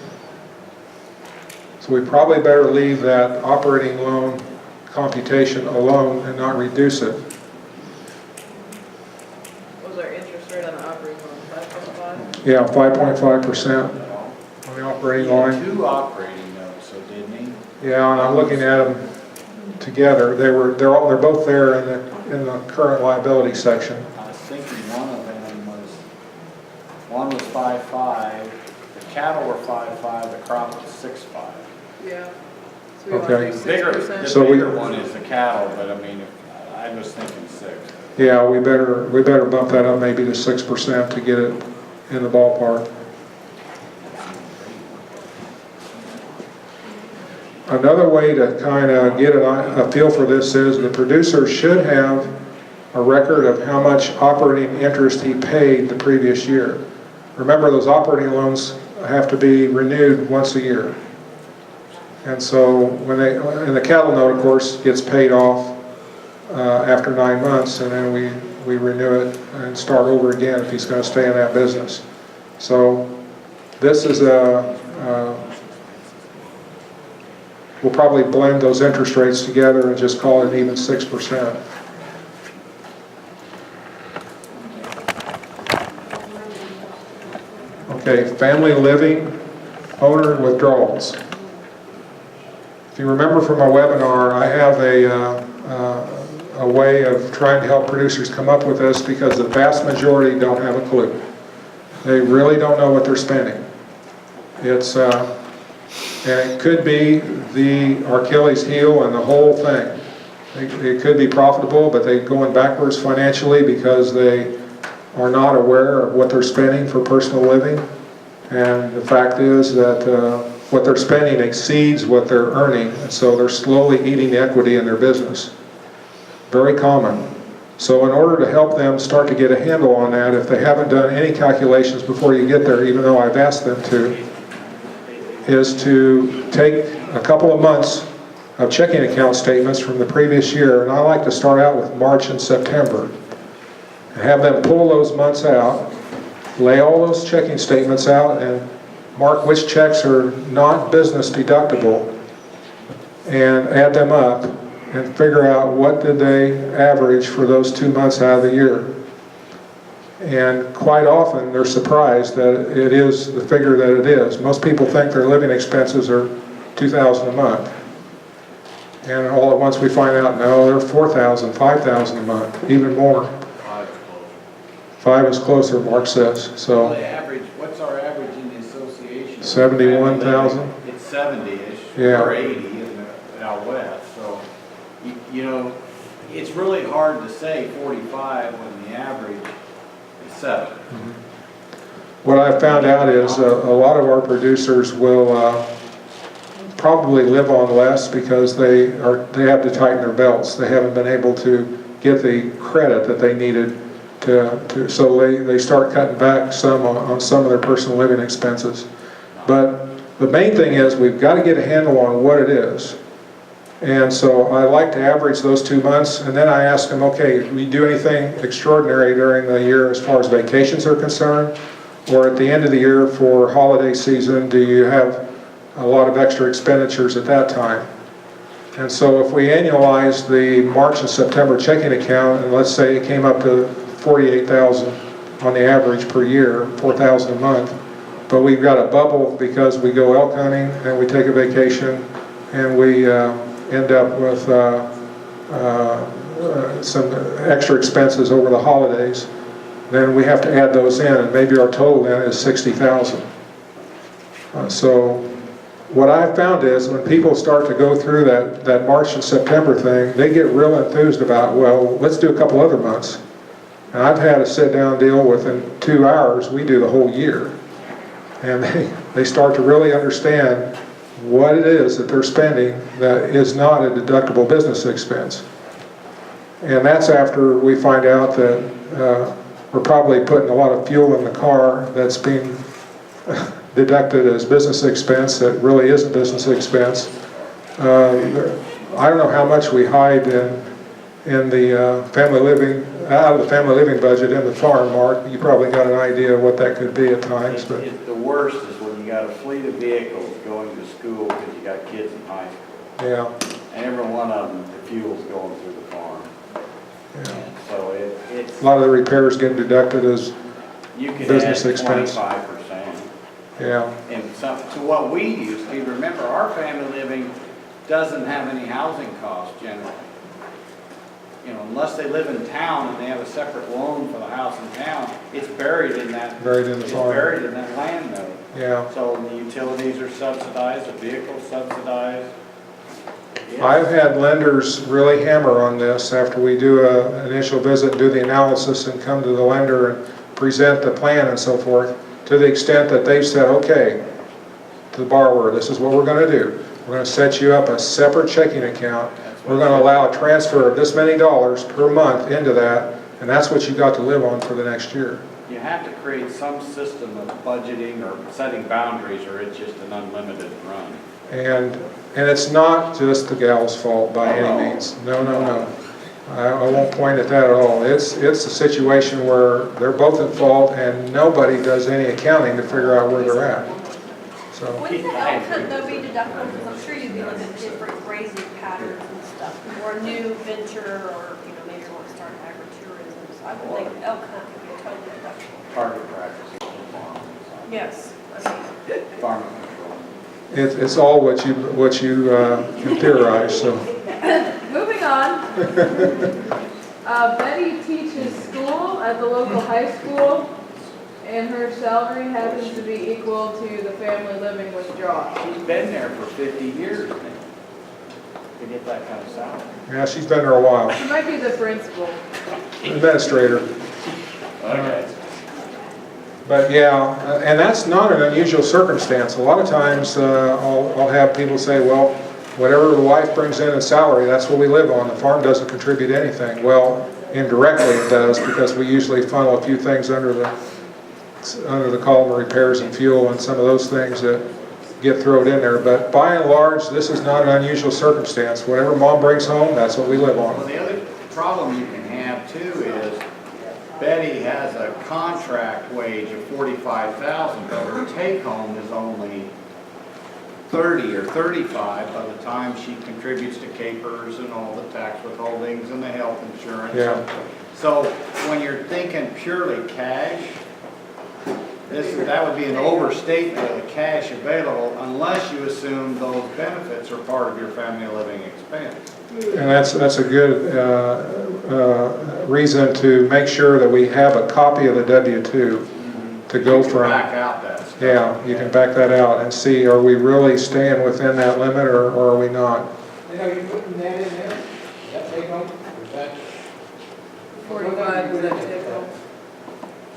Speaker 3: So we probably better leave that operating loan computation alone and not reduce it.
Speaker 2: What was our interest rate on the operating loan, 5.5?
Speaker 3: Yeah, 5.5% on the operating
Speaker 5: He had
Speaker 3: line.
Speaker 5: 2 operating notes, so didn't he?
Speaker 3: Yeah, and I'm looking at them together. They're both there in the current liability section.
Speaker 5: I was thinking one was 5.5, the cattle were 5.5, the crop was 6.5.
Speaker 2: Yeah. So we want
Speaker 3: Okay.
Speaker 2: to do
Speaker 5: The
Speaker 2: 6%?
Speaker 3: So we-
Speaker 5: bigger one is the cattle, but I mean, I was thinking 6.
Speaker 3: Yeah, we better bump that up maybe to 6% to get it in the ballpark. Another way to kind of get a feel for this is the producer should have a record of how much operating interest he paid the previous year. Remember, those operating loans have to be renewed once a year. And so and the cattle note, of course, gets paid off after 9 months, and then we renew it and start over again if he's going to stay in that business. So this is we'll probably blend those interest rates together and just call it an even 6%. Okay, family living owner withdrawals. If you remember from my webinar, I have a way of trying to help producers come up with this, because the vast majority don't have a clue. They really don't know what they're spending. It's and it could be the Achilles heel and the whole thing. It could be profitable, but they're going backwards financially because they are not aware of what they're spending for personal living. And the fact is that what they're spending exceeds what they're earning, and so they're slowly eating the equity in their business. Very common. So in order to help them start to get a handle on that, if they haven't done any calculations before you get there, even though I've asked them to, is to take a couple of months of checking account statements from the previous year, and I like to start out with March and September. And have them pull those months out, lay all those checking statements out, and mark which checks are not business deductible, and add them up, and figure out what did they average for those 2 months out of the year. And quite often, they're surprised that it is the figure that it is. Most people think their living expenses are $2,000 a month. And all at once we find out, no, they're $4,000, $5,000 a month, even more. 5 is closer, Mark says,
Speaker 5: Well,
Speaker 3: so
Speaker 5: the average, what's our average in the association?
Speaker 3: 71,000.
Speaker 5: It's 70-ish,
Speaker 3: Yeah.
Speaker 5: or 80 out west, so, you know, it's really hard to say 45 when the average is 7.
Speaker 3: What I found out is a lot of our producers will probably live on less because they have to tighten their belts. They haven't been able to get the credit that they needed so they start cutting back some on some of their personal living expenses. But the main thing is we've got to get a handle on what it is. And so I like to average those 2 months, and then I ask them, okay, do we do anything extraordinary during the year as far as vacations are concerned? Or at the end of the year for holiday season, do you have a lot of extra expenditures at that time? And so if we annualize the March and September checking account, and let's say it came up to 48,000 on the average per year, 4,000 a month, but we've got a bubble because we go elk hunting and we take a vacation and we end up with some extra expenses over the holidays, then we have to add those in, and maybe our total then is 60,000. So what I've found is when people start to go through that March and September thing, they get real enthused about, well, let's do a couple other months. And I've had a sit-down deal within 2 hours, we do the whole year. And they start to really understand what it is that they're spending that is not a deductible business expense. And that's after we find out that we're probably putting a lot of fuel in the car that's being deducted as business expense that really isn't business expense. I don't know how much we hide in the family living, out of the family living budget in the farm, Mark. You probably got an idea of what that could be at times. But
Speaker 5: The worst is when you got a fleet of vehicles going to school because you got kids in high school.
Speaker 3: yeah,
Speaker 5: And every one of them, the fuel's going through the farm.
Speaker 3: yeah.
Speaker 5: And so it's,
Speaker 3: A lot of the repairs get deducted as
Speaker 5: you can add
Speaker 3: business expense.
Speaker 5: 25%.
Speaker 3: Yeah,
Speaker 5: And so, to what we used to, remember, our family living doesn't have any housing costs generally. You know, unless they live in town and they have a separate loan for the house in town, it's buried in that.
Speaker 3: Buried in the
Speaker 5: it's
Speaker 3: farm.
Speaker 5: buried in that land note.
Speaker 3: yeah.
Speaker 5: So the utilities are subsidized, the vehicle's subsidized. Yeah.
Speaker 3: I've had lenders really hammer on this after we do an initial visit, do the analysis, and come to the lender and present the plan and so forth, to the extent that they've said, okay, to the borrower, this is what we're going to do. We're going to set you up a separate checking account. We're going to allow a transfer of this many dollars per month into that, and that's what you got to live on for the next year.
Speaker 5: You have to create some system of budgeting or setting boundaries, or it's just an unlimited run.
Speaker 3: And it's not just the gal's fault by any means. No, no, no. I won't point at that at all. It's a situation where they're both at fault and nobody does any accounting to figure out where they're at. So,
Speaker 4: Wouldn't the elk hunt though be deductible? Because I'm sure you'd be looking at different grazing patterns and stuff, or a new venture, or, you know, maybe you want to start agritourism. So I would think elk hunt would be totally deductible.
Speaker 5: Target practice in farming.
Speaker 4: Yes, I mean,
Speaker 5: Farming control.
Speaker 3: it's all what you can theorize, so.
Speaker 2: Moving on. Betty teaches school at the local high school, and her salary happens to be equal to the family living withdrawal.
Speaker 5: She's been there for 50 years now to get that kind of salary.
Speaker 3: Yeah, she's been there a while.
Speaker 2: She might be the principal.
Speaker 3: Administrator.
Speaker 5: Okay.
Speaker 3: But yeah, and that's not an unusual circumstance. A lot of times I'll have people say, well, whatever the wife brings in salary, that's what we live on. The farm doesn't contribute anything. Well, indirectly it does, because we usually funnel a few things under the column of repairs and fuel and some of those things that get thrown in there. But by and large, this is not an unusual circumstance. Whatever mom brings home, that's what we live
Speaker 5: Well,
Speaker 3: on.
Speaker 5: the other problem you can have too is Betty has a contract wage of $45,000, but her take-home is only 30 or 35 by the time she contributes to capers and all the tax withholdings and the health insurance.
Speaker 3: Yeah.
Speaker 5: So when you're thinking purely cash, that would be an overstatement of the cash available unless you assume those benefits are part of your family living expense.
Speaker 3: And that's a good reason to make sure that we have a copy of the W-2 to go
Speaker 5: You can
Speaker 3: from.
Speaker 5: back out that stuff.
Speaker 3: Yeah, you can back that out and see, are we really staying within that limit or are we not?
Speaker 10: You know, you're putting that in there, that take home, is that
Speaker 2: 45 is that take home?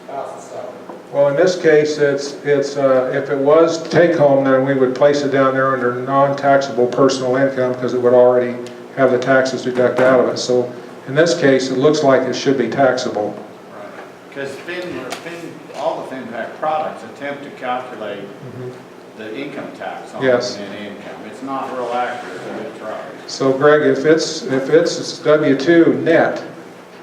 Speaker 10: spouse's salary?
Speaker 3: Well, in this case, it's if it was take home, then we would place it down there under non-taxable personal income because it would already have the taxes deducted out of it. So in this case, it looks like it should be taxable.
Speaker 5: Because all the FinPac products attempt to calculate the income tax on
Speaker 3: Yes.
Speaker 5: net income. It's not real accurate, but it tries.
Speaker 3: So Greg, if it's W-2 net,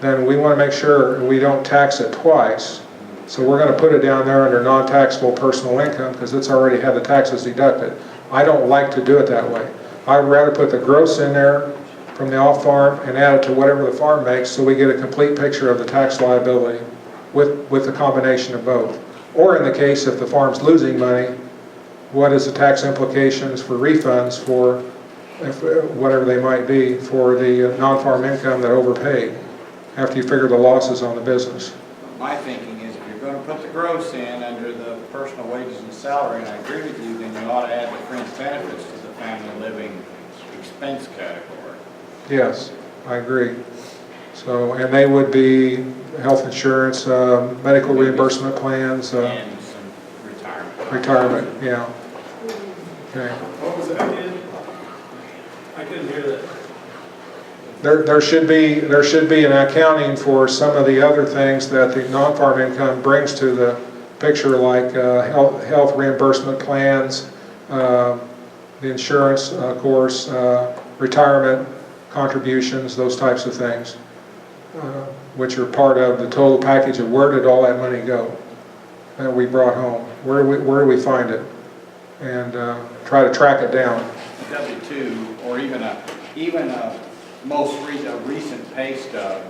Speaker 3: then we want to make sure we don't tax it twice. So we're going to put it down there under non-taxable personal income because it's already had the taxes deducted. I don't like to do it that way. I'd rather put the gross in there from the off-farm and add it to whatever the farm makes so we get a complete picture of the tax liability with the combination of both. Or in the case if the farm's losing money, what is the tax implications for refunds for whatever they might be for the non-farm income that overpaid after you figure the losses on the business.
Speaker 5: My thinking is if you're going to put the gross in under the personal wages and salary, and I agree with you, then you ought to add the fringe benefits to the family living expense category.
Speaker 3: Yes, I agree. So, and they would be health insurance, medical reimbursement plans,
Speaker 5: And some retirement.
Speaker 3: retirement, yeah. Okay.
Speaker 7: What was it again? I couldn't hear that.
Speaker 3: There should be an accounting for some of the other things that the non-farm income brings to the picture, like health reimbursement plans, the insurance, of course, retirement contributions, those types of things, which are part of the total package of where did all that money go that we brought home? Where do we find it? And try to track it down.
Speaker 5: W-2 or even a recent pay stub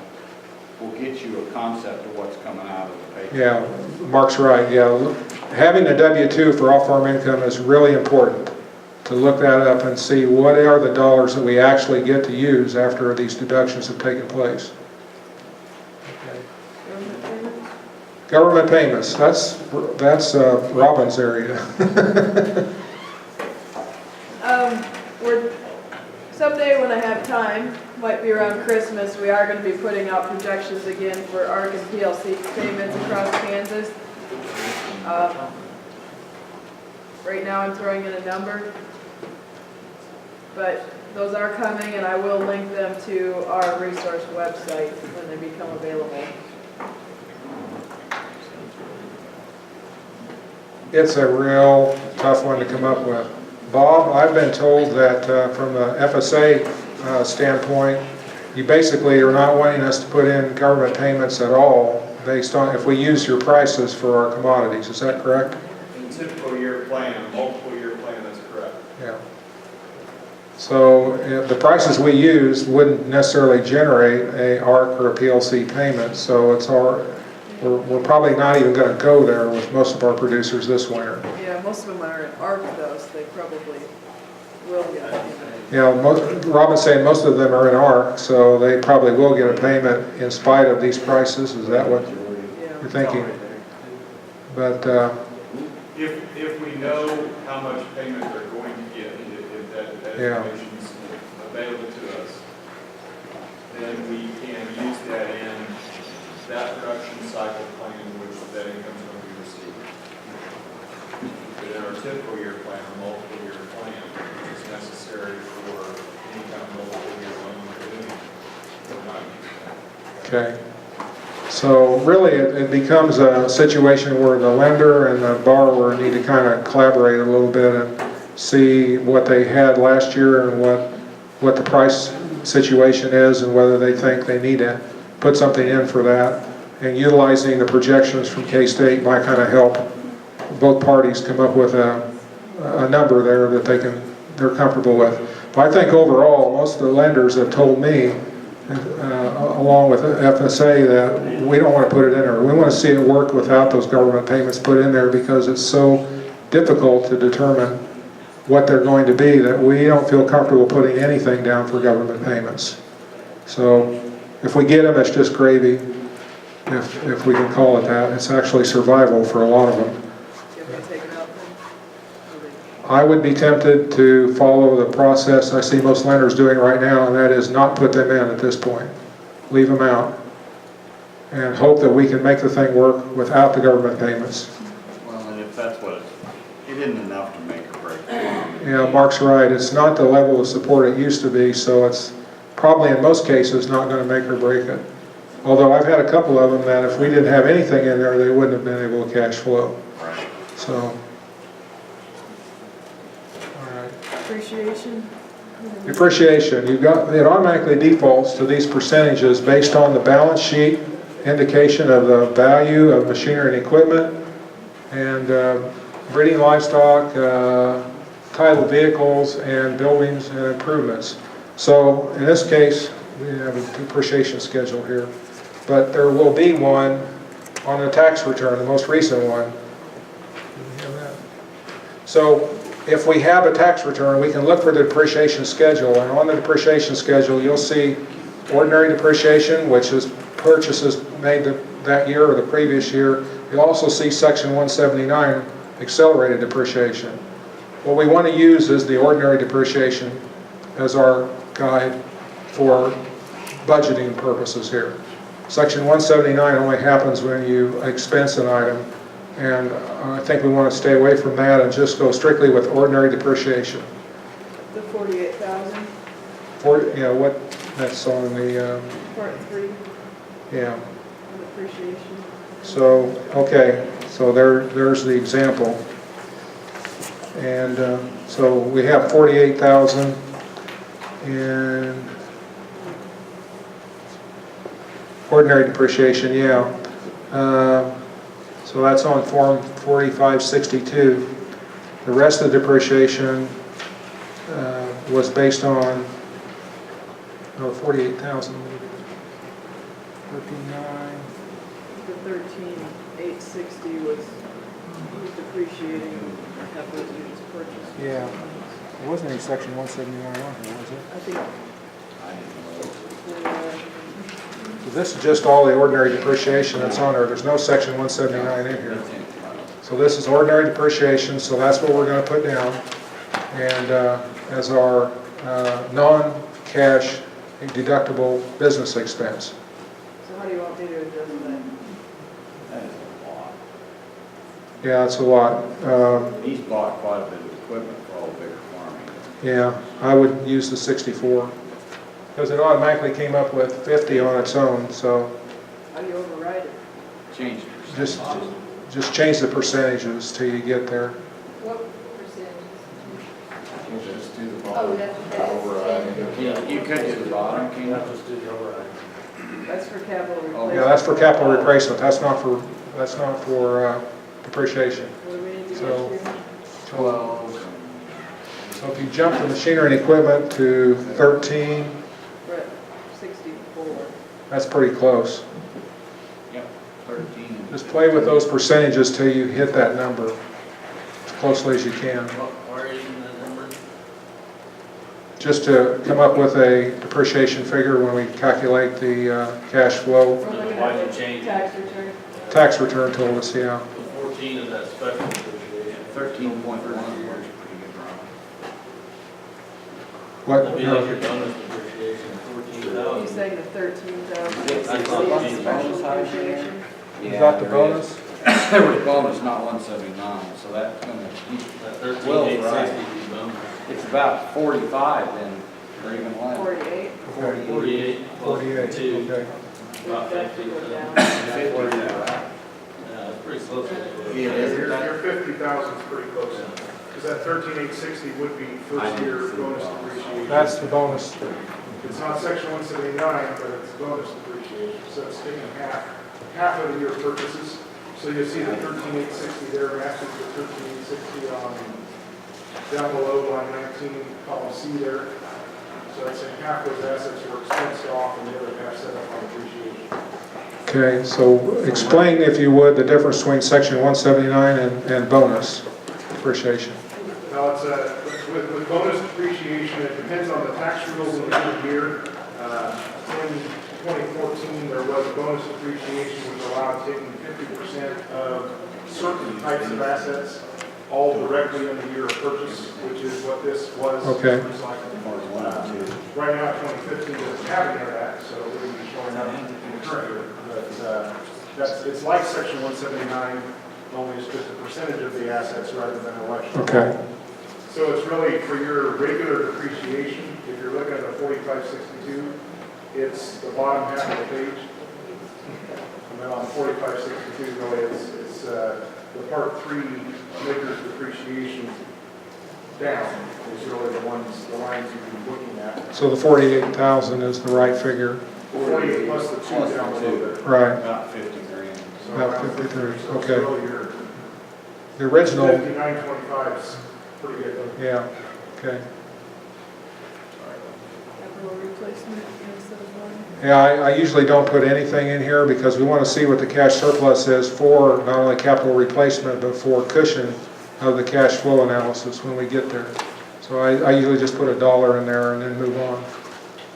Speaker 5: will get you a concept of what's coming out of the pay stub.
Speaker 3: Yeah, Mark's right, yeah. Having a W-2 for off-farm income is really important, to look that up and see what are the dollars that we actually get to use after these deductions have taken place. Government payments, that's Robin's area.
Speaker 2: Someday when I have time, might be around Christmas, we are going to be putting out projections again for ARC and PLC payments across Kansas. Right now I'm throwing in a number, but those are coming and I will link them to our resource website when they become available.
Speaker 3: It's a real tough one to come up with. Bob, I've been told that from the FSA standpoint, you basically are not wanting us to put in government payments at all based on if we use your prices for our commodities. Is that correct?
Speaker 7: In typical year plan, multiple year plan, that's correct.
Speaker 3: Yeah. So the prices we use wouldn't necessarily generate a ARC or a PLC payment, so we're probably not even going to go there with most of our producers this winter.
Speaker 2: Yeah, most of them are in ARC though, so they probably will get it.
Speaker 3: Yeah, Robin's saying most of them are in ARC, so they probably will get a payment in spite of these prices. Is that what you're thinking? But
Speaker 7: If we know how much payment they're going to get, if that information's available to us, then we can use that in that production cycle plan in which that income is going to be received. But in our typical year plan, or multiple year plan, it's necessary for any kind of multiple year loan we're doing, we're not using that.
Speaker 3: okay. So really, it becomes a situation where the lender and the borrower need to kind of collaborate a little bit see what they had last year and what the price situation is and whether they think they need to put something in for that. And utilizing the projections from K-State might kind of help both parties come up with a number there that they're comfortable with. But I think overall, most of the lenders have told me, along with FSA, that we don't want to put it in there. We want to see it work without those government payments put in there because it's so difficult to determine what they're going to be that we don't feel comfortable putting anything down for government payments. So if we get them, it's just gravy, if we can call it that. It's actually survival for a lot of them.
Speaker 2: Get me taken out then?
Speaker 3: I would be tempted to follow the process I see most lenders doing right now, and that is not put them in at this point. Leave them out. And hope that we can make the thing work without the government payments.
Speaker 5: Well, and if that's what it isn't enough to make or break.
Speaker 3: Yeah, Mark's right. It's not the level of support it used to be, so it's probably in most cases not going to make or break it. Although I've had a couple of them that if we didn't have anything in there, they wouldn't have been able to cash flow.
Speaker 5: Right.
Speaker 3: So, all right.
Speaker 2: Appreciation?
Speaker 3: Depreciation, it automatically defaults to these percentages based on the balance sheet indication of the value of machinery and equipment and breeding livestock, titled vehicles, and buildings and improvements. So in this case, we have a depreciation schedule here, but there will be one on the tax return, the most recent one. So if we have a tax return, we can look for the depreciation schedule, and on the depreciation schedule, you'll see ordinary depreciation, which is purchases made that year or the previous year. You'll also see Section 179, accelerated depreciation. What we want to use is the ordinary depreciation as our guide for budgeting purposes here. Section 179 only happens when you expense an item, and I think we want to stay away from that and just go strictly with ordinary depreciation.
Speaker 2: The 48,000,
Speaker 3: What that's on the,
Speaker 2: part 3,
Speaker 3: yeah.
Speaker 2: of appreciation.
Speaker 3: So, okay, so there's the example. And so we have 48,000 in ordinary depreciation, yeah. So that's on Form 4562. The rest of the depreciation was based on 48,000. 39.
Speaker 2: The 13,860 was depreciating heavily due to purchase.
Speaker 3: Yeah. There wasn't any Section 179 on here, was it?
Speaker 2: I think,
Speaker 3: So this is just all the ordinary depreciation that's on there. There's no Section 179 in here. So this is ordinary depreciation, so that's what we're going to put down. And as our non-cash deductible business expense.
Speaker 2: so how do you want me to adjust that?
Speaker 5: That is a lot.
Speaker 3: Yeah, that's a lot.
Speaker 5: He's bought quite a bit of equipment for all bigger farming.
Speaker 3: Yeah, I would use the 64. Because it automatically came up with 50 on its own, so
Speaker 2: How do you override it?
Speaker 5: Change the percentage.
Speaker 3: just change the percentages till you get there.
Speaker 9: What percentage?
Speaker 10: Just do the
Speaker 9: Oh,
Speaker 10: bottom.
Speaker 9: that's.
Speaker 5: You could do the bottom, can you?
Speaker 8: Just do the override.
Speaker 2: That's for capital
Speaker 5: Oh,
Speaker 2: replacement.
Speaker 3: Yeah, that's for capital replacement. That's not for depreciation.
Speaker 2: What do we need to
Speaker 3: So-
Speaker 2: get to?
Speaker 5: 12.
Speaker 3: So if you jump the machinery and equipment to 13,
Speaker 2: We're at 64.
Speaker 3: that's pretty close.
Speaker 5: Yep, 13.
Speaker 3: Just play with those percentages till you hit that number as closely as you can.
Speaker 8: Why are you using that number?
Speaker 3: Just to come up with a depreciation figure when we calculate the cash flow.
Speaker 2: We're looking
Speaker 8: Why'd
Speaker 2: at
Speaker 8: you
Speaker 2: the
Speaker 8: change it?
Speaker 2: tax return.
Speaker 3: Tax return told us, yeah.
Speaker 8: The 14 is that special depreciation.
Speaker 5: 13.1 works pretty good, Ron.
Speaker 3: What?
Speaker 8: That'd be like your bonus depreciation,
Speaker 2: He's
Speaker 8: 14,000.
Speaker 2: saying the 13,000.
Speaker 8: That's not
Speaker 2: Special
Speaker 8: bonus
Speaker 2: depreciation.
Speaker 3: Is that the bonus?
Speaker 5: There was bonus, not 179, so that's gonna,
Speaker 8: That
Speaker 5: Well,
Speaker 8: 13,860 is bonus.
Speaker 5: it's about 45 then, or even less.
Speaker 2: 48.
Speaker 8: 48 plus
Speaker 3: 48,
Speaker 8: 2.
Speaker 3: okay.
Speaker 8: About
Speaker 2: We've got to
Speaker 8: 50.
Speaker 2: go down.
Speaker 8: Yeah, it's pretty close.
Speaker 5: Yeah, it is.
Speaker 7: Your 50,000 is pretty close.
Speaker 11: Because that 13,860 would be first year bonus depreciation.
Speaker 3: That's the bonus.
Speaker 11: It's not section 179, but it's bonus depreciation, so it's taking half of the year purchases. So you'll see the 13,860 there, matches the 13,860 on, down below line 19, column C there. So that's saying half those assets were expensed off and the other half set up on depreciation.
Speaker 3: Okay, so explain, if you would, the difference between section 179 and bonus depreciation.
Speaker 11: Now, it's with bonus depreciation, it depends on the tax rules in the year. In 2014, there was bonus depreciation which allowed taking 50% of certain types of assets all directly in the year of purchase, which is what this was.
Speaker 3: Okay.
Speaker 11: Right now, 2015 doesn't have any of that, so it wouldn't be showing up in the current year. But it's like section 179, only it's just a percentage of the assets rather than election.
Speaker 3: Okay.
Speaker 11: So it's really for your regular depreciation. If you're looking at the 4562, it's the bottom half of the page. And then on 4562, really, it's the part 3 maker's depreciation down is really the lines you'd be looking at.
Speaker 3: So the 48,000 is the right figure.
Speaker 11: 48 plus the 2 down a little bit.
Speaker 3: Right.
Speaker 5: About 50 grand.
Speaker 11: So
Speaker 3: About
Speaker 11: around
Speaker 3: 53,
Speaker 11: So it's
Speaker 3: okay.
Speaker 11: really your
Speaker 3: The original,
Speaker 11: 5925 is pretty good.
Speaker 3: yeah, okay.
Speaker 2: Capital replacement instead of one.
Speaker 3: Yeah, I usually don't put anything in here because we want to see what the cash surplus is for not only capital replacement, but for cushion of the cash flow analysis when we get there. So I usually just put $1 in there and then move on.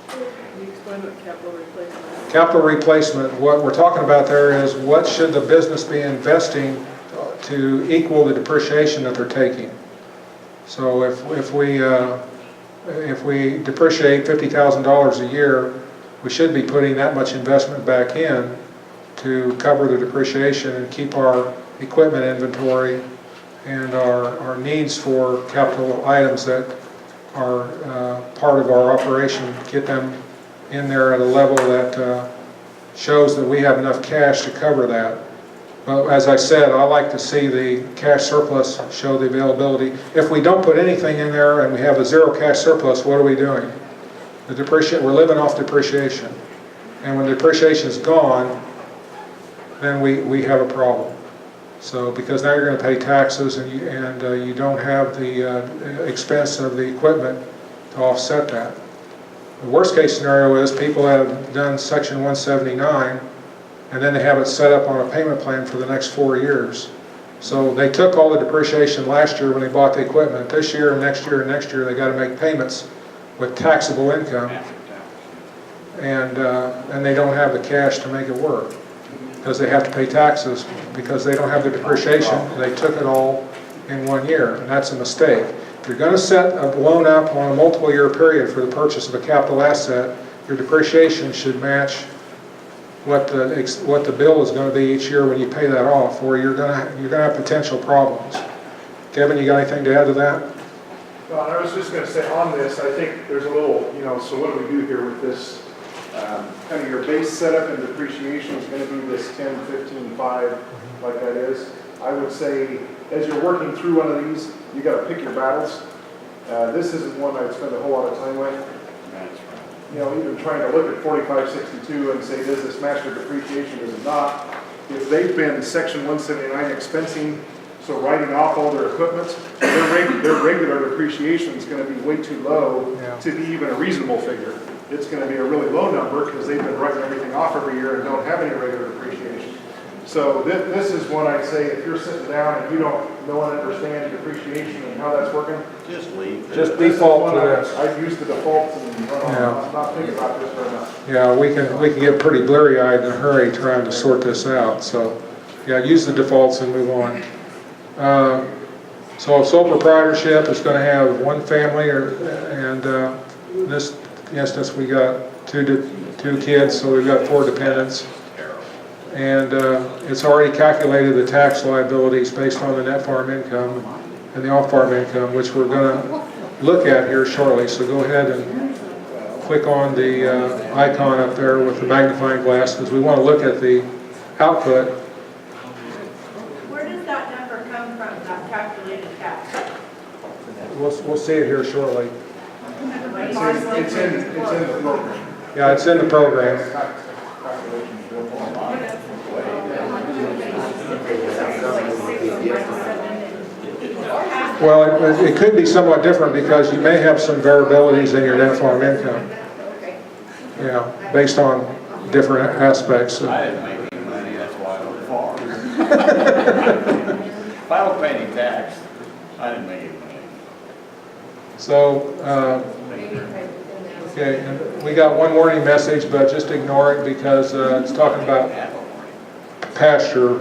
Speaker 2: Can you explain what capital replacement is?
Speaker 3: Capital replacement, what we're talking about there is what should the business be investing to equal the depreciation that they're taking. So if we depreciate $50,000 a year, we should be putting that much investment back in to cover the depreciation and keep our equipment inventory and our needs for capital items that are part of our operation, get them in there at a level that shows that we have enough cash to cover that. But as I said, I like to see the cash surplus show the availability. If we don't put anything in there and we have a zero cash surplus, what are we doing? We're living off depreciation. And when depreciation is gone, then we have a problem. So because now you're going to pay taxes and you don't have the expense of the equipment to offset that. The worst case scenario is people have done section 179 and then they have it set up on a payment plan for the next 4 years. So they took all the depreciation last year when they bought the equipment. This year and next year and next year they got to make payments with taxable income, and they don't have the cash to make it work because they have to pay taxes because they don't have the depreciation. They took it all in 1 year, and that's a mistake. If you're going to set a loan up on a multiple year period for the purchase of a capital asset, your depreciation should match what the bill is going to be each year when you pay that off, or you're going to have potential problems. Kevin, you got anything to add to that?
Speaker 11: Well, I was just going to say on this, I think there's a little, so what do we do here with this? Kind of your base setup and depreciation is going to be this 10, 15, 5, like that is. I would say, as you're working through one of these, you got to pick your battles. This isn't one I'd spend a whole lot of time with.
Speaker 5: That's right.
Speaker 11: Even trying to look at 4562 and say, does this match their depreciation, does it not? If they've been section 179 expensing, so writing off all their equipment, their regular depreciation is going to be way too low to be even a reasonable figure. It's going to be a really low number because they've been writing everything off every year and don't have any regular depreciation. So this is one I'd say if you're sitting down and you don't know and understand depreciation and how that's working,
Speaker 5: Just leave.
Speaker 3: Just default to this.
Speaker 11: I'd use the defaults and run on, not think about this very much.
Speaker 3: Yeah, we can get pretty blurry-eyed in a hurry trying to sort this out. So, yeah, use the defaults and move on. So sole proprietorship is going to have one family, and this instance we got two kids, so we've got 4 dependents. And it's already calculated the tax liabilities based on the net farm income and the off-farm income, which we're going to look at here shortly. So go ahead and click on the icon up there with the magnifying glass because we want to look at the output.
Speaker 9: Where does that number come from, that calculated tax?
Speaker 3: we'll see it here shortly.
Speaker 11: It's in the program.
Speaker 3: Yeah, it's in the program.
Speaker 11: Calculations built on.
Speaker 3: Well, it could be somewhat different because you may have some variabilities in your net farm income. Yeah, based on different aspects.
Speaker 5: I didn't make any money, that's why I don't farm. If I don't pay any tax, I didn't make any money.
Speaker 3: So, okay, and we got one warning message, but just ignore it because it's talking about pasture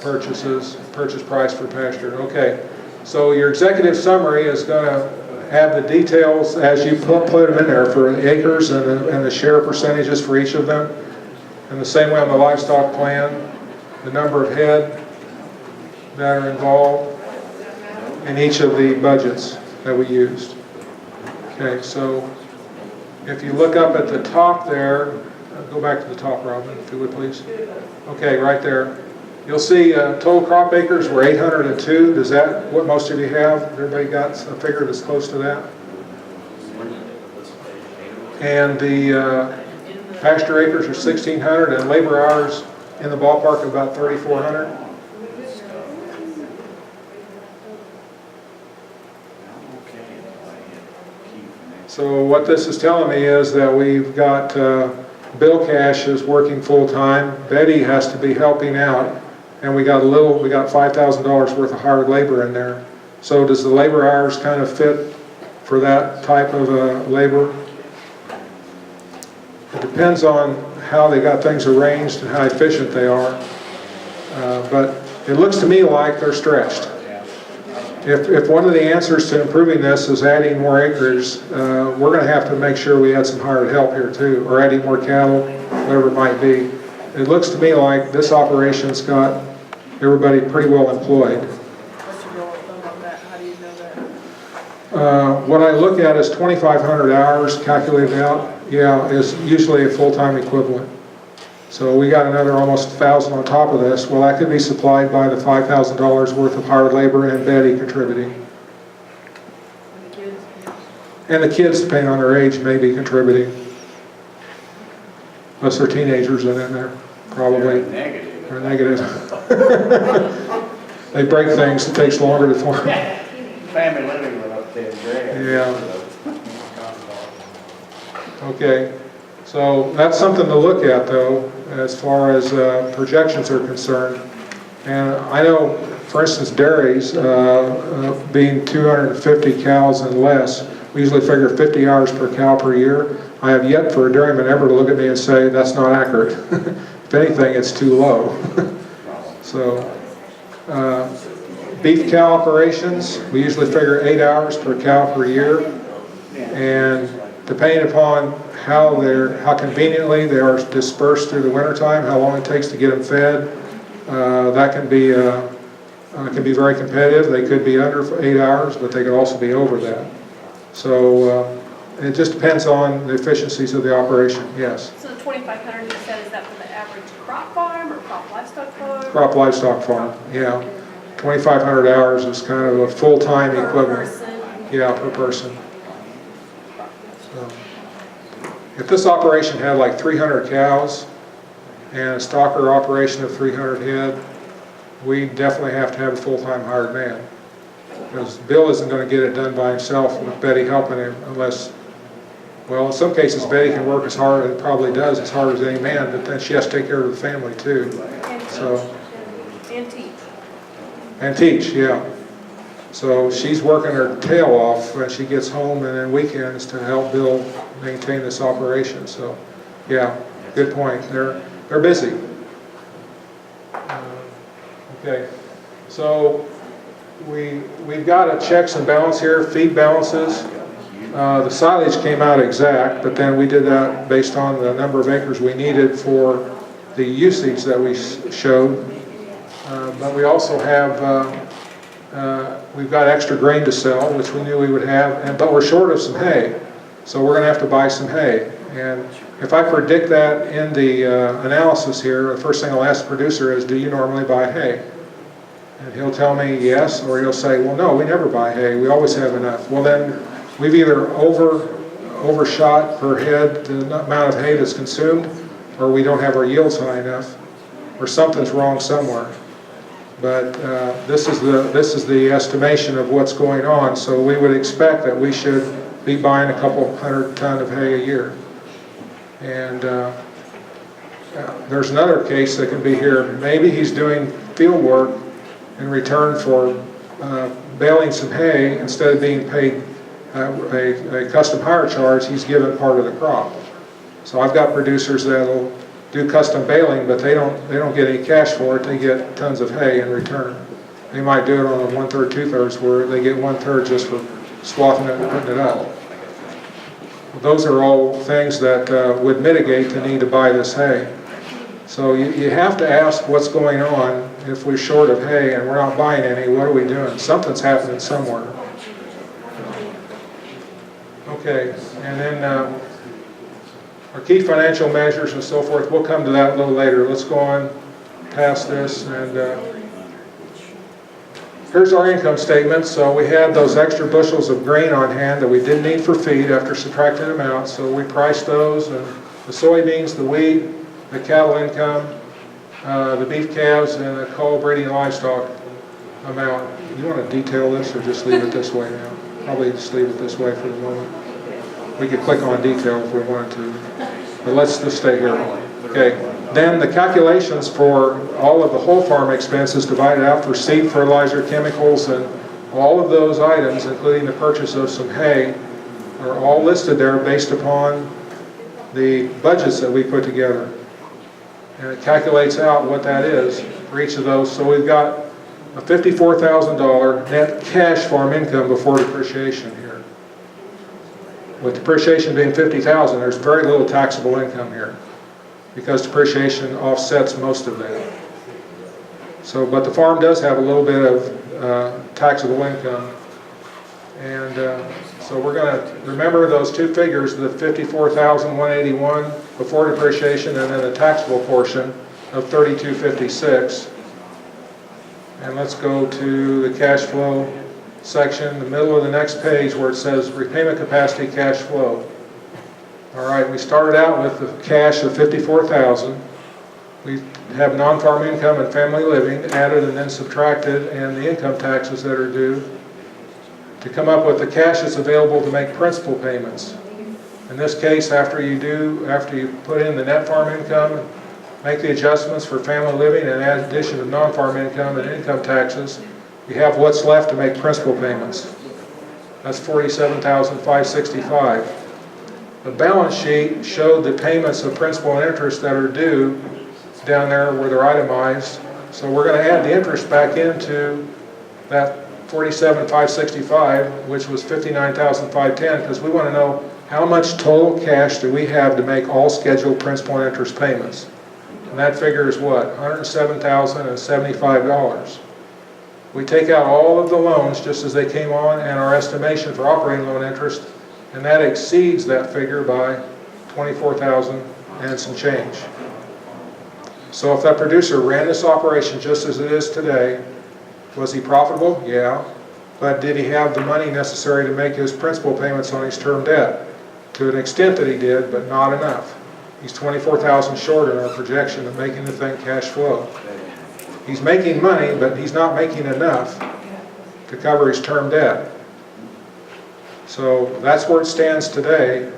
Speaker 3: purchases, purchase price for pasture. Okay, so your executive summary is going to have the details as you put them in there for the acres and the share percentages for each of them. And the same way on the livestock plan, the number of head that are involved in each of the budgets that we used. Okay, so if you look up at the top there, go back to the top, Robin, if you would please. Okay, right there. You'll see total crop acres were 802. Is that what most of you have? Everybody got a figure that's close to that? And the pasture acres are 1,600 and labor hours in the ballpark of about 3,400. So what this is telling me is that we've got Bill Cash is working full-time. Betty has to be helping out. And we got $5,000 worth of hired labor in there. So does the labor hours kind of fit for that type of labor? It depends on how they got things arranged and how efficient they are. But it looks to me like they're stretched. If one of the answers to improving this is adding more acres, we're going to have to make sure we add some hired help here too, or adding more cattle, whatever it might be. It looks to me like this operation's got everybody pretty well employed.
Speaker 2: What's your rule of thumb on that? How do you know that?
Speaker 3: What I look at is 2,500 hours calculated out, yeah, is usually a full-time equivalent. So we got another almost 1,000 on top of this. Well, that could be supplied by the $5,000 worth of hired labor and Betty contributing.
Speaker 2: And the kids?
Speaker 3: And the kids, depending on their age, may be contributing. Unless they're teenagers in there, probably.
Speaker 5: Negative.
Speaker 3: Or negative. They break things, it takes longer to form.
Speaker 5: Family living went up 10 grand.
Speaker 3: Yeah. Okay, so that's something to look at though, as far as projections are concerned. And I know, for instance, dairies being 250 cows and less, we usually figure 50 hours per cow per year. I have yet for a dairyman ever to look at me and say, that's not accurate. If anything, it's too low. So, beef cow operations, we usually figure 8 hours per cow per year. And depending upon how conveniently they are dispersed through the wintertime, how long it takes to get them fed, that can be very competitive. They could be under for 8 hours, but they could also be over that. So it just depends on the efficiencies of the operation, yes.
Speaker 4: So the 2,500 you said, is that for the average crop farm or crop livestock farm?
Speaker 3: Crop livestock farm, yeah. 2,500 hours is kind of a full-time equivalent.
Speaker 4: Per person?
Speaker 3: Yeah, per person. So, if this operation had like 300 cows and a stocker operation of 300 head, we definitely have to have a full-time hired man. Because Bill isn't going to get it done by himself with Betty helping him unless, well, in some cases Betty can work as hard, and probably does, as hard as any man, but then she has to take care of the family too. So,
Speaker 4: And teach.
Speaker 3: and teach, yeah. So she's working her tail off when she gets home and then weekends to help Bill maintain this operation. So, yeah, good point. They're busy. Okay, so we've got a checks and balance here, feed balances. The silage came out exact, but then we did that based on the number of acres we needed for the usage that we showed. But we also have, we've got extra grain to sell, which we knew we would have, but we're short of some hay. So we're going to have to buy some hay. And if I predict that in the analysis here, the first thing I'll ask the producer is, do you normally buy hay? And he'll tell me yes, or he'll say, well, no, we never buy hay, we always have enough. Well, then we've either overshot per head the amount of hay that's consumed, or we don't have our yields high enough, or something's wrong somewhere. But this is the estimation of what's going on, so we would expect that we should be buying a couple 100 ton of hay a year. And there's another case that could be here. Maybe he's doing field work in return for baling some hay. Instead of being paid a custom hire charge, he's given part of the crop. So I've got producers that'll do custom baling, but they don't get any cash for it. They get tons of hay in return. They might do it on a 1/3, 2/3, where they get 1/3 just for swathing it and putting it up. Those are all things that would mitigate the need to buy this hay. So you have to ask what's going on. If we're short of hay and we're not buying any, what are we doing? Something's happening somewhere. Okay, and then our key financial measures and so forth, we'll come to that a little later. Let's go on past this. And here's our income statement. So we had those extra bushels of grain on hand that we didn't need for feed after subtracting them out. So we priced those, and the soybeans, the wheat, the cattle income, the beef calves, and the cull breeding livestock amount. You want to detail this or just leave it this way now? Probably just leave it this way for the moment. We could click on detail if we wanted to, but let's just stay here. Okay. Then the calculations for all of the whole farm expenses divided out for seed, fertilizer, chemicals, and all of those items, including the purchase of some hay, are all listed there based upon the budgets that we put together. And it calculates out what that is for each of those. So we've got a $54,000 net cash farm income before depreciation here. With depreciation being $50,000, there's very little taxable income here, because depreciation offsets most of that. So, but the farm does have a little bit of taxable income. And so we're going to remember those two figures, the $54,181 before depreciation, and then the taxable portion of $32,56. And let's go to the cash flow section, the middle of the next page where it says repayment capacity cash flow. All right, we started out with the cash of $54,000. We have non-farm income and family living added and then subtracted, and the income taxes that are due, to come up with the cash that's available to make principal payments. In this case, after you put in the net farm income, make the adjustments for family living and add addition of non-farm income and income taxes, you have what's left to make principal payments. That's $47,565. The balance sheet showed the payments of principal and interest that are due down there where they're itemized. So we're going to add the interest back into that $47,565, which was $59,510, because we want to know how much total cash do we have to make all scheduled principal and interest payments. And that figure is what? $107,075. We take out all of the loans just as they came on and our estimation for operating loan interest, and that exceeds that figure by $24,000 and some change. So if that producer ran this operation just as it is today, was he profitable? Yeah. But did he have the money necessary to make his principal payments on his term debt? To an extent that he did, but not enough. He's $24,000 short in our projection of making the thing cash flow. He's making money, but he's not making enough to cover his term debt. So that's where it stands today.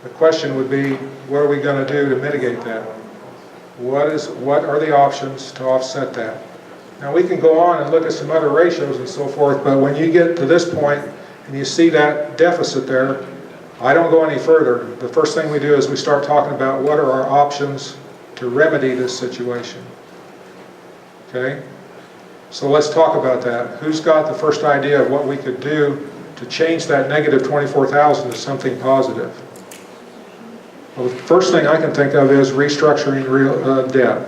Speaker 3: The question would be, what are we going to do to mitigate that? What are the options to offset that? Now we can go on and look at some other ratios and so forth, but when you get to this point and you see that deficit there, I don't go any further. The first thing we do is we start talking about what are our options to remedy this situation. Okay? So let's talk about that. Who's got the first idea of what we could do to change that negative $24,000 to something positive? Well, the first thing I can think of is restructuring real debt.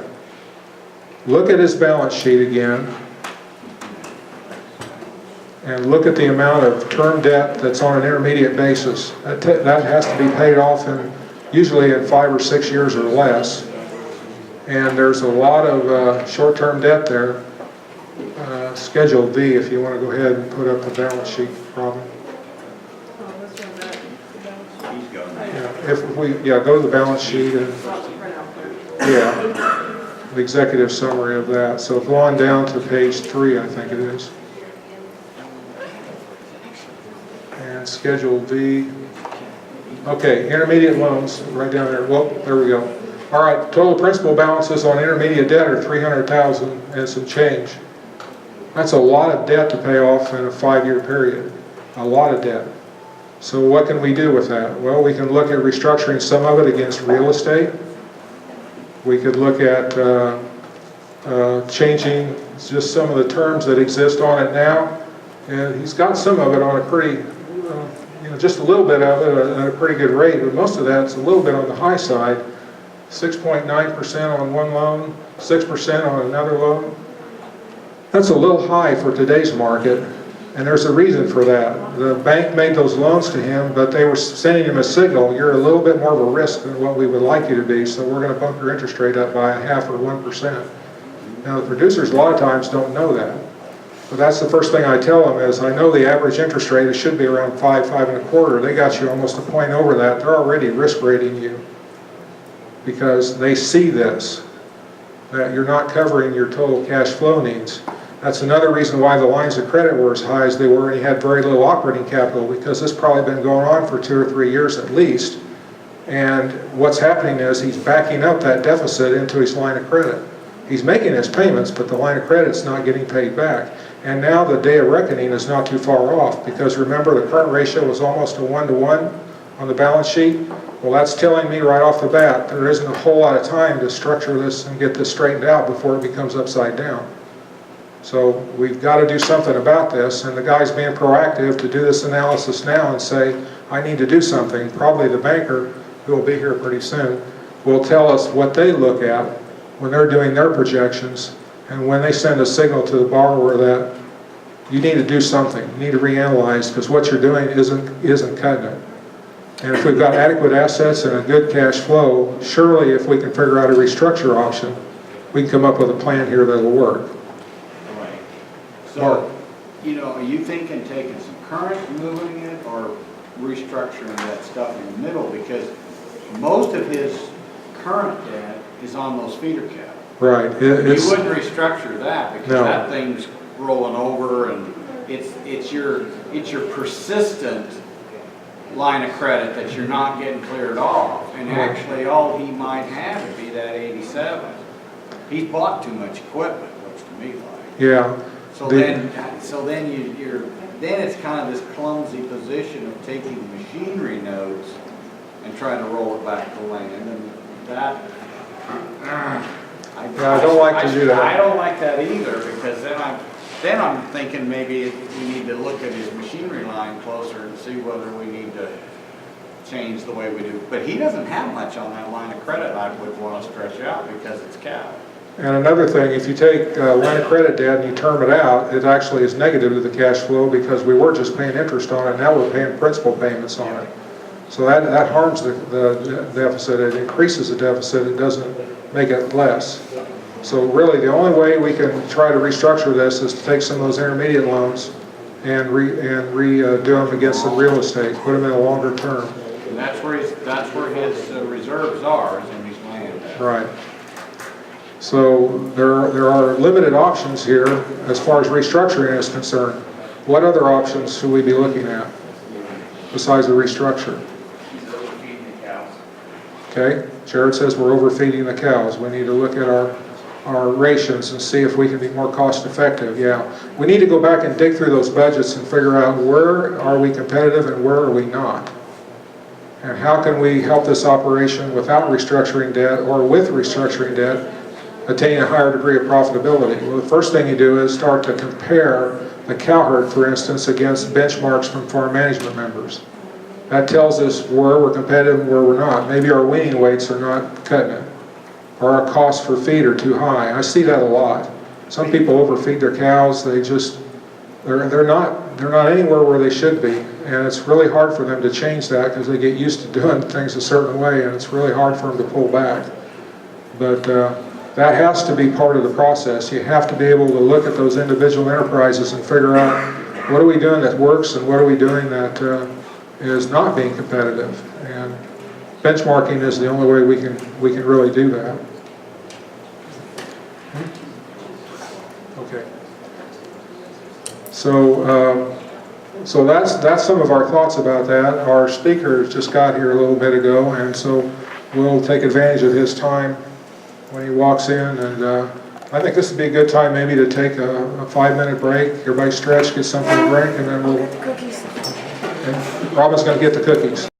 Speaker 3: Look at his balance sheet again, and look at the amount of term debt that's on an intermediate basis. That has to be paid off usually in 5 or 6 years or less. And there's a lot of short-term debt there. Schedule D, if you want to go ahead and put up the balance sheet, Robin.
Speaker 2: Oh, this one, that,
Speaker 5: He's going.
Speaker 3: Yeah, if we, go to the balance sheet and,
Speaker 2: print out there.
Speaker 3: yeah, the executive summary of that. So go on down to page 3, I think it is. And Schedule D. Okay, intermediate loans, right down there. Well, there we go. All right, total principal balances on intermediate debt are $300,000 and some change. That's a lot of debt to pay off in a 5-year period. A lot of debt. So what can we do with that? Well, we can look at restructuring some of it against real estate. We could look at changing just some of the terms that exist on it now. And he's got some of it on a pretty, just a little bit of it at a pretty good rate, but most of that's a little bit on the high side. 6.9% on one loan, 6% on another loan. That's a little high for today's market, and there's a reason for that. The bank made those loans to him, but they were sending him a signal, you're a little bit more of a risk than what we would like you to be, so we're going to bump your interest rate up by 0.5 or 1%. Now the producers a lot of times don't know that. But that's the first thing I tell them is, I know the average interest rate, it should be around 5, 5.25. They got you almost a point over that. They're already risk rating you because they see this, that you're not covering your total cash flow needs. That's another reason why the lines of credit were as high as they were, and he had very little operating capital, because this probably been going on for 2 or 3 years at least. And what's happening is he's backing up that deficit into his line of credit. He's making his payments, but the line of credit's not getting paid back. And now the day of reckoning is not too far off, because remember the current ratio was almost a 1-to-1 on the balance sheet. Well, that's telling me right off the bat there isn't a whole lot of time to structure this and get this straightened out before it becomes upside down. So we've got to do something about this, and the guy's being proactive to do this analysis now and say, I need to do something. Probably the banker, who will be here pretty soon, will tell us what they look at when they're doing their projections, and when they send a signal to the borrower that you need to do something, you need to reanalyze, because what you're doing isn't cutting it. And if we've got adequate assets and a good cash flow, surely if we can figure out a restructure option, we can come up with a plan here that'll work.
Speaker 5: Right. So, are you thinking taking some current, moving it, or restructuring that stuff in the middle? Because most of his current debt is on those feeder caps.
Speaker 3: Right.
Speaker 5: You wouldn't restructure that, because that thing's rolling over, and it's your persistent line of credit that you're not getting cleared off. And actually all he might have would be that 87. He's bought too much equipment, looks to me like.
Speaker 3: Yeah.
Speaker 5: So then you're it's kind of this clumsy position of taking machinery notes and trying to roll it back to land, and that
Speaker 3: I don't like to do that.
Speaker 5: I don't like that either, because then I'm thinking maybe we need to look at his machinery line closer and see whether we need to change the way we do. But he doesn't have much on that line of credit I would want to stretch out, because it's capped.
Speaker 3: And another thing, if you take line of credit debt and you term it out, it actually is negative to the cash flow, because we were just paying interest on it, now we're paying principal payments on it. So that harms the deficit. It increases the deficit. It doesn't make it less. So really the only way we can try to restructure this is to take some of those intermediate loans and redo them against some real estate, put them in a longer term.
Speaker 5: And that's where his reserves are, is in his land.
Speaker 3: Right. So there are limited options here as far as restructuring is concerned. What other options should we be looking at besides the restructure?
Speaker 7: He's overfeeding the cows.
Speaker 3: Okay, Jared says we're overfeeding the cows. We need to look at our rations and see if we can be more cost effective. Yeah, we need to go back and dig through those budgets and figure out where are we competitive and where are we not. And how can we help this operation without restructuring debt, or with restructuring debt, attain a higher degree of profitability? Well, the first thing you do is start to compare the cow herd, for instance, against benchmarks from farm management members. That tells us where we're competitive and where we're not. Maybe our weaning weights are not cutting it, or our costs for feed are too high. I see that a lot. Some people overfeed their cows. They're not anywhere where they should be, and it's really hard for them to change that, because they get used to doing things a certain way, and it's really hard for them to pull back. But that has to be part of the process. You have to be able to look at those individual enterprises and figure out what are we doing that works and what are we doing that is not being competitive. And benchmarking is the only way we can really do that. Okay. So that's some of our thoughts about that. Our speaker just got here a little bit ago, and so we'll take advantage of his time when he walks in. And I think this would be a good time maybe to take a 5-minute break. Everybody stretch, get something to drink, and then we'll. And Robin's going to get the cookies.